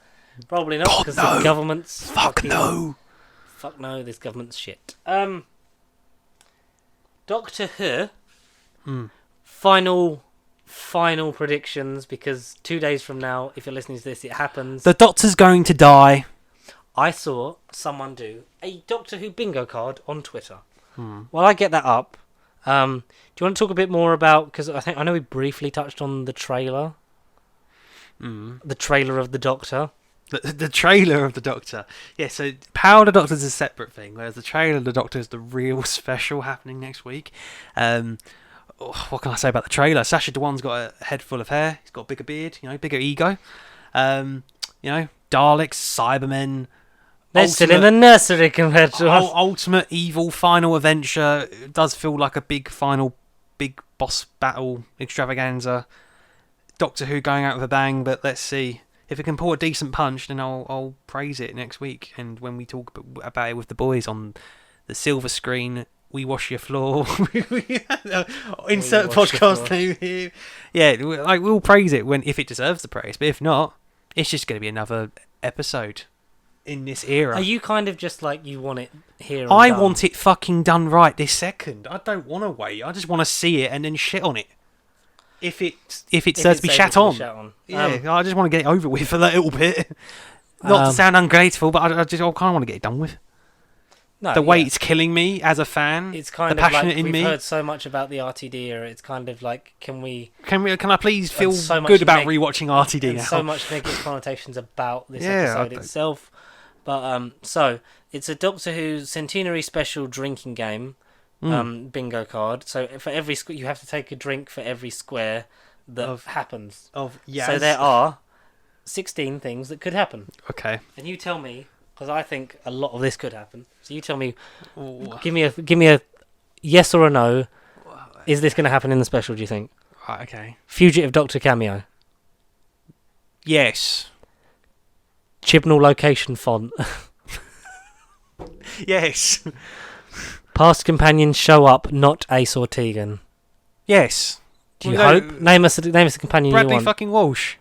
Probably not, because the government's Fuck no. Fuck no, this government's shit. Doctor Who. Final predictions, because 2 days from now, if you're listening to this, it happens. The Doctor's going to die. I saw someone do a Doctor Who bingo card on Twitter. While I get that up, do you want to talk a bit more about, because I know we briefly touched on the trailer. The trailer of the Doctor. The trailer of the Doctor. Yeah, so Power of the Doctor is a separate thing, whereas the trailer of the Doctor is the real special happening next week. What can I say about the trailer? Sacha Dhawan's got a head full of hair. He's got a bigger beard, bigger ego. Daleks, Cybermen. They're still in the nursery compared to us. Ultimate evil final adventure. It does feel like a big boss battle extravaganza. Doctor Who going out with a bang, but let's see. If it can pull a decent punch, then I'll praise it next week. And when we talk about it with the boys on the silver screen, we wash your floor. Insert podcast name here. Yeah, we'll praise it if it deserves the praise. But if not, it's just going to be another episode in this era. Are you kind of just like you want it here? And I done? want it fucking done right this second. I don't want to wait. I just want to see it and then shit on it. If it deserves to be shat on. Yeah, I just want to get it over with for that little bit. Not to sound ungrateful, but I kind of want to get it done with. No, the wait's killing me as a fan. It's kind the of passionate like in we've me. heard so much about the RTD era. It's kind of like, can I please feel so good about rewatching RTD and now? so much negative connotations about this episode itself. But so it's a Doctor Who centenary special drinking game, bingo card. So for every you have to take a drink for every square that happens. So there are 16 things that could happen. Okay. And you tell me, because I think a lot of this could happen. So you tell me, give me a yes or a no. Is this going to happen in the special? Do you think? Right. Okay. Fugitive Doctor cameo. Yes. Chibnall location font. Yes. Past companions show up, not Ace or Tegan. Yes. Do you hope? Name us a companion Bradley you want. fucking Walsh.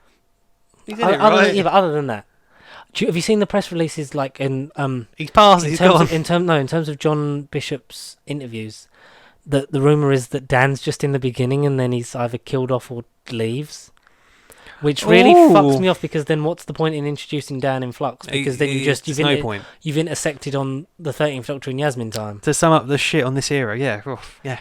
He did it right. But other than that, have you seen the press releases? Like in he's passed. He's gone. In terms of John Bishop's interviews, the rumor is that Dan's just in the beginning, and then he's either killed off or leaves. Which really fucks me off, because then what's the point in introducing Dan in Flux? Because then you've intersected on the 13th Doctor in Yasmin time. To sum up the shit on this era, yeah. Yeah.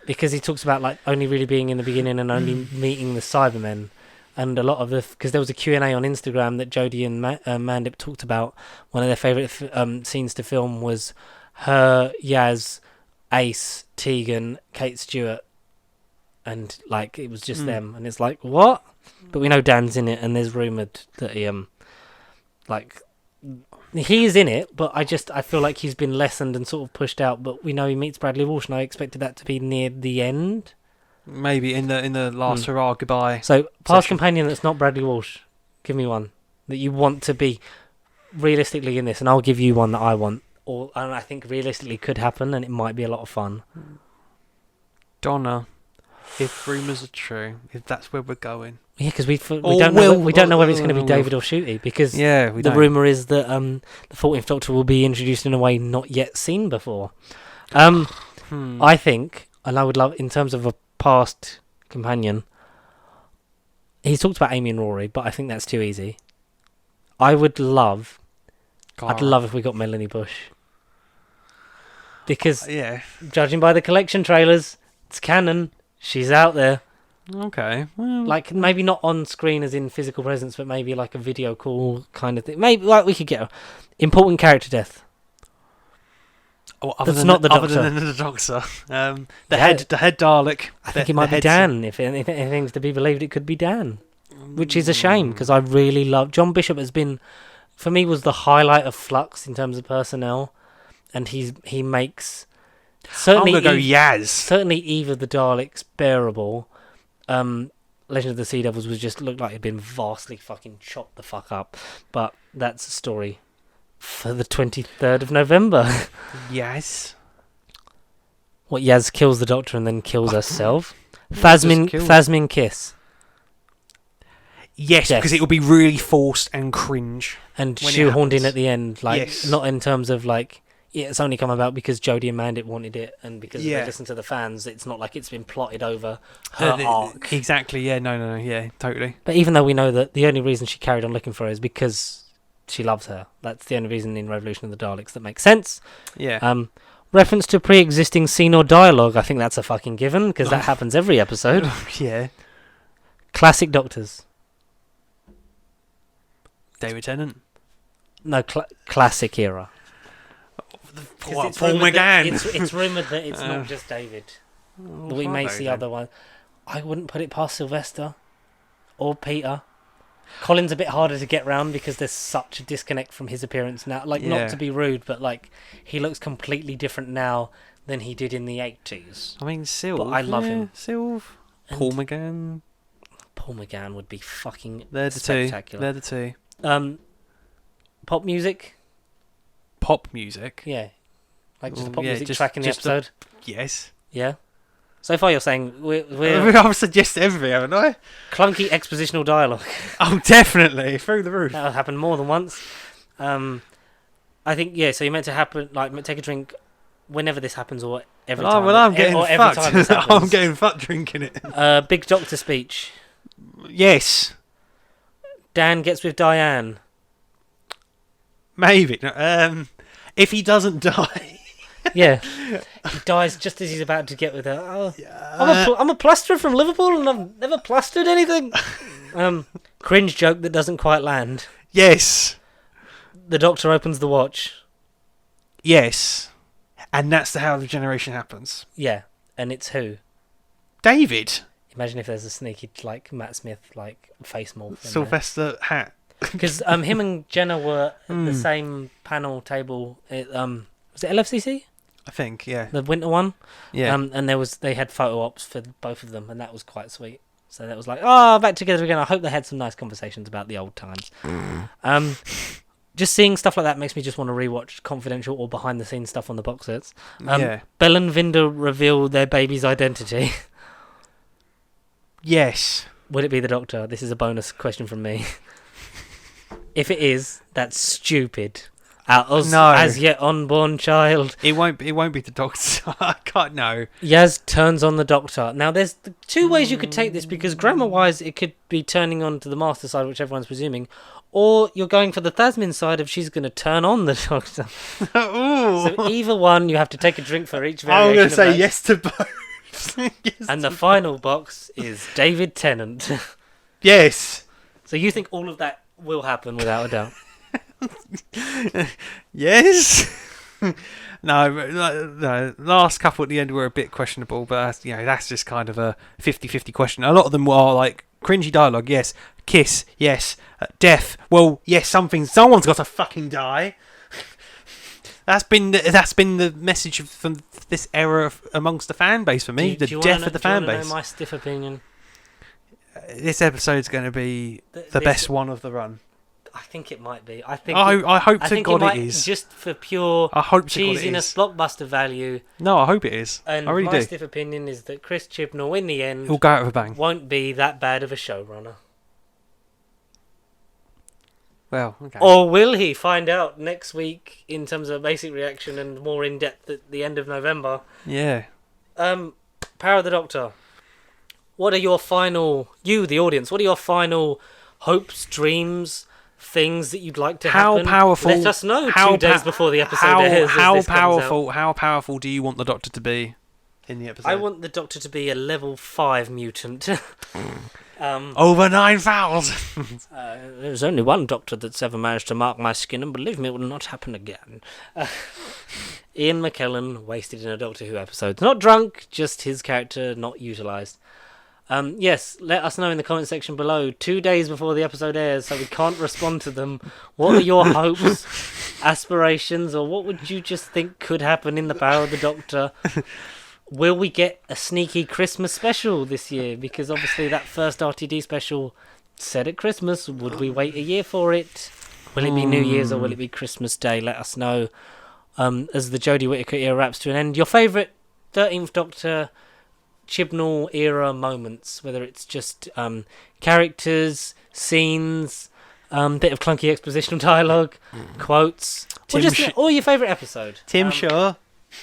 Because he talks about like only really being in the beginning and only meeting the Cybermen. And a lot of because there was a Q&A on Instagram that Jodie and Mandip talked about. One of their favourite scenes to film was her, Yaz, Ace, Tegan, Kate Stewart. And like it was just them. And it's like, what? But we know Dan's in it, and there's rumoured that he is in it, but I feel like he's been lessened and sort of pushed out. But we know he meets Bradley Walsh, and I expected that to be near the end. Maybe in the last hurrah goodbye. So past companion that's not Bradley Walsh. Give me one that you want to be realistically in this, and I'll give you one that I want, and I think realistically could happen, and it might be a lot of fun. Donna, if rumours are true, if that's where we're going. Yeah, because we don't know whether it's going to be David or Shooty, because the rumour is that the 14th Doctor will be introduced in a way not yet seen before. I think, and I would love, in terms of a past companion, he's talked about Amy and Rory, but I think that's too easy. I'd love if we got Melanie Bush. Because, judging by the collection trailers, it's canon. She's out there. Okay. Well, like, maybe not on screen as in physical presence, but maybe like a video call kind of thing. Maybe, like, we could get important character death. Other than the Doctor. The head Dalek. I think it might be Dan. If anything's to be believed, it could be Dan. Which is a shame, because I really love... John Bishop has been, for me, was the highlight of Flux in terms of personnel. And he makes... Certainly, I'm going to go Yaz. Certainly Eve of the Daleks bearable. Legend of the Sea Devils looked like it had been vastly fucking chopped the fuck up. But that's a story for the 23rd of November. Yes. What, Yaz kills the Doctor and then kills herself? Phasmin Kiss. Yes, because it will be really forced and cringe. And shoehorned in at the end. Not in terms of like... it's only come about because Jodie and Mandit wanted it, and because they listened to the fans. It's not like it's been plotted over her arc. Exactly, yeah, no, yeah, totally. But even though we know that the only reason she carried on looking for her is because she loves her. That's the only reason in Revolution of the Daleks that makes sense. Yeah. Reference to pre-existing scene or dialogue, I think that's a fucking given, because that happens every episode. Yeah. Classic Doctors. David Tennant? No, classic era. Paul McGann. It's rumoured that it's not just David. We may see other ones. I wouldn't put it past Sylvester or Peter. Colin's a bit harder to get round because there's such a disconnect from his appearance now. Like, not to be rude, but like he looks completely different now than he did in the 80s. I mean, Sylv. But I love him. Sylv. Paul McGann. Paul McGann would be fucking They're spectacular. the two. Pop music. Pop music? Yeah. Like just a pop music track in the episode? Yes. Yeah? So far you're saying we're I've suggested everything, haven't I? Clunky expositional dialogue. Oh, definitely. Through the roof. That'll happen more than once. I think, so you're meant to happen, like, take a drink whenever this happens or every time. Well, I'm getting or fucked. Every time this happens. I'm getting fucked drinking it. Big Doctor speech. Yes. Dan gets with Diane. Maybe. If he doesn't die. Yeah. He dies just as he's about to get with her. Oh, I'm a plasterer from Liverpool and I've never plastered anything. Cringe joke that doesn't quite land. Yes. The Doctor opens the watch. Yes. And that's how the generation happens. Yeah. And it's who? David. Imagine if there's a sneaky, like, Matt Smith, like, face morph. Sylvester hat. Because him and Jenna were at the same panel table. Was it LFCC? I think, yeah. The winter one? Yeah. And they had photo ops for both of them, and that was quite sweet. So that was like, back together again. I hope they had some nice conversations about the old times. Just seeing stuff like that makes me just want to rewatch confidential or behind the scenes stuff on the box sets. Bell and Vinda reveal their baby's identity. Yes. Would it be the Doctor? This is a bonus question from me. If it is, that's stupid. As yet unborn child. It won't be the Doctor. I can't know. Yaz turns on the Doctor. Now, there's two ways you could take this, because grammar-wise, it could be turning on to the Master side, which everyone's presuming, or you're going for the Thasmin side of she's going to turn on the Doctor. So either one, you have to take a drink for each variation. I'm going to say yes to both. And the final box is David Tennant. Yes. So you think all of that will happen without a doubt? Yes. No. Last couple at the end were a bit questionable, but that's just kind of a 50-50 question. A lot of them are like cringy dialogue. Yes. Kiss. Yes. Death. Well, yes. Someone's got to fucking die. That's been the message from this era amongst the fan base for me. The death of the fan base. Do you want to know my stiff opinion? This episode's going to be the best one of the run. I think it might be. I think. I hope I to think God it might, is. just for pure I hope to God it cheesiness, is. blockbuster value. No, I hope it is. And I really my do. stiff opinion is that Chris Chibnall, in the end, He'll go out with a bang. won't be that bad of a showrunner. Well, okay. Or will he? Find out next week in terms of a basic reaction and more in depth at the end of November. Yeah. Power of the Doctor. What are your final, you, the audience, what are your final hopes, dreams, things that you'd like to happen? How powerful? Let us know 2 days before the episode airs. How powerful? How powerful do you want the Doctor to be in the episode? I want the Doctor to be a level 5 mutant. Over 9,000. There's only one Doctor that's ever managed to mark my skin, and believe me, it will not happen again. Ian McKellen wasted in a Doctor Who episode. Not drunk, just his character not utilised. Yes, let us know in the comment section below 2 days before the episode airs, so we can't respond to them. What are your hopes, aspirations, or what would you just think could happen in the Power of the Doctor? Will we get a sneaky Christmas special this year? Because obviously that first RTD special said at Christmas. Would we wait a year for it? Will it be New Year's or will it be Christmas Day? Let us know. As the Jodie Whittaker era wraps to an end, your favourite 13th Doctor Chibnall era moments, whether it's just characters, scenes, bit of clunky expositional dialogue, quotes, or just or your favourite episode. Tim Shaw.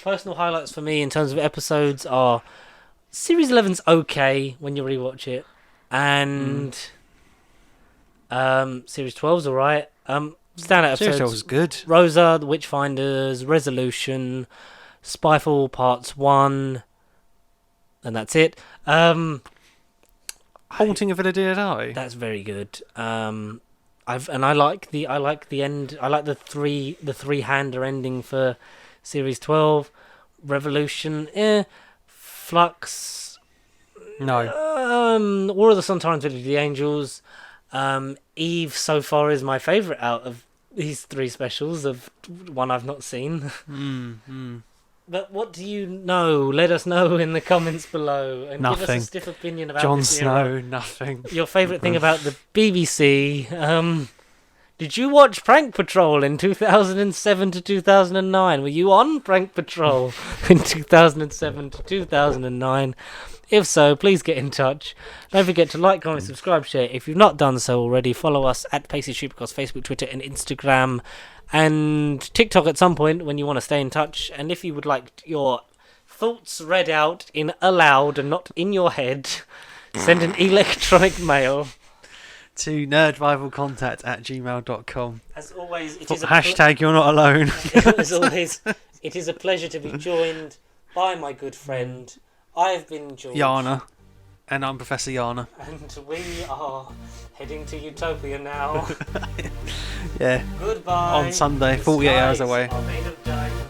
Personal highlights for me in terms of episodes are Series 11's okay when you rewatch it, and Series 12's alright. Standout Series 12 episodes: was good. Rosa, The Witchfinders, Resolution, Spyfall Parts 1, and that's it. Haunting of Villa Diodati. That's very good. I like the end. I like the three-hander ending for Series 12. Revolution, Flux, No. War of the Sun, Times of the Angels. Eve so far is my favourite out of these three specials, of one I've not seen. But what do you know? Let us know in the comments below, and give us a stiff opinion about Jon this Snow, era. nothing. Your favourite thing about the BBC. Did you watch Prank Patrol in 2007 to 2009? Were you on Prank Patrol in 2007 to 2009? If so, please get in touch. Don't forget to like, comment, subscribe, share. If you've not done so already, follow us at Pacey Street across Facebook, Twitter, and Instagram, and TikTok at some point when you want to stay in touch. And if you would like your thoughts read out in aloud and not in your head, send an electronic mail to nerdrivalcontact@gmail.com. As always, it is hashtag you're not alone. as always, it is a pleasure to be joined by my good friend. I've been George. Yana. And I'm Professor Yana. And we are heading to Utopia now. Yeah. Goodbye. On Sunday, 48 hours away. Are made of diamonds.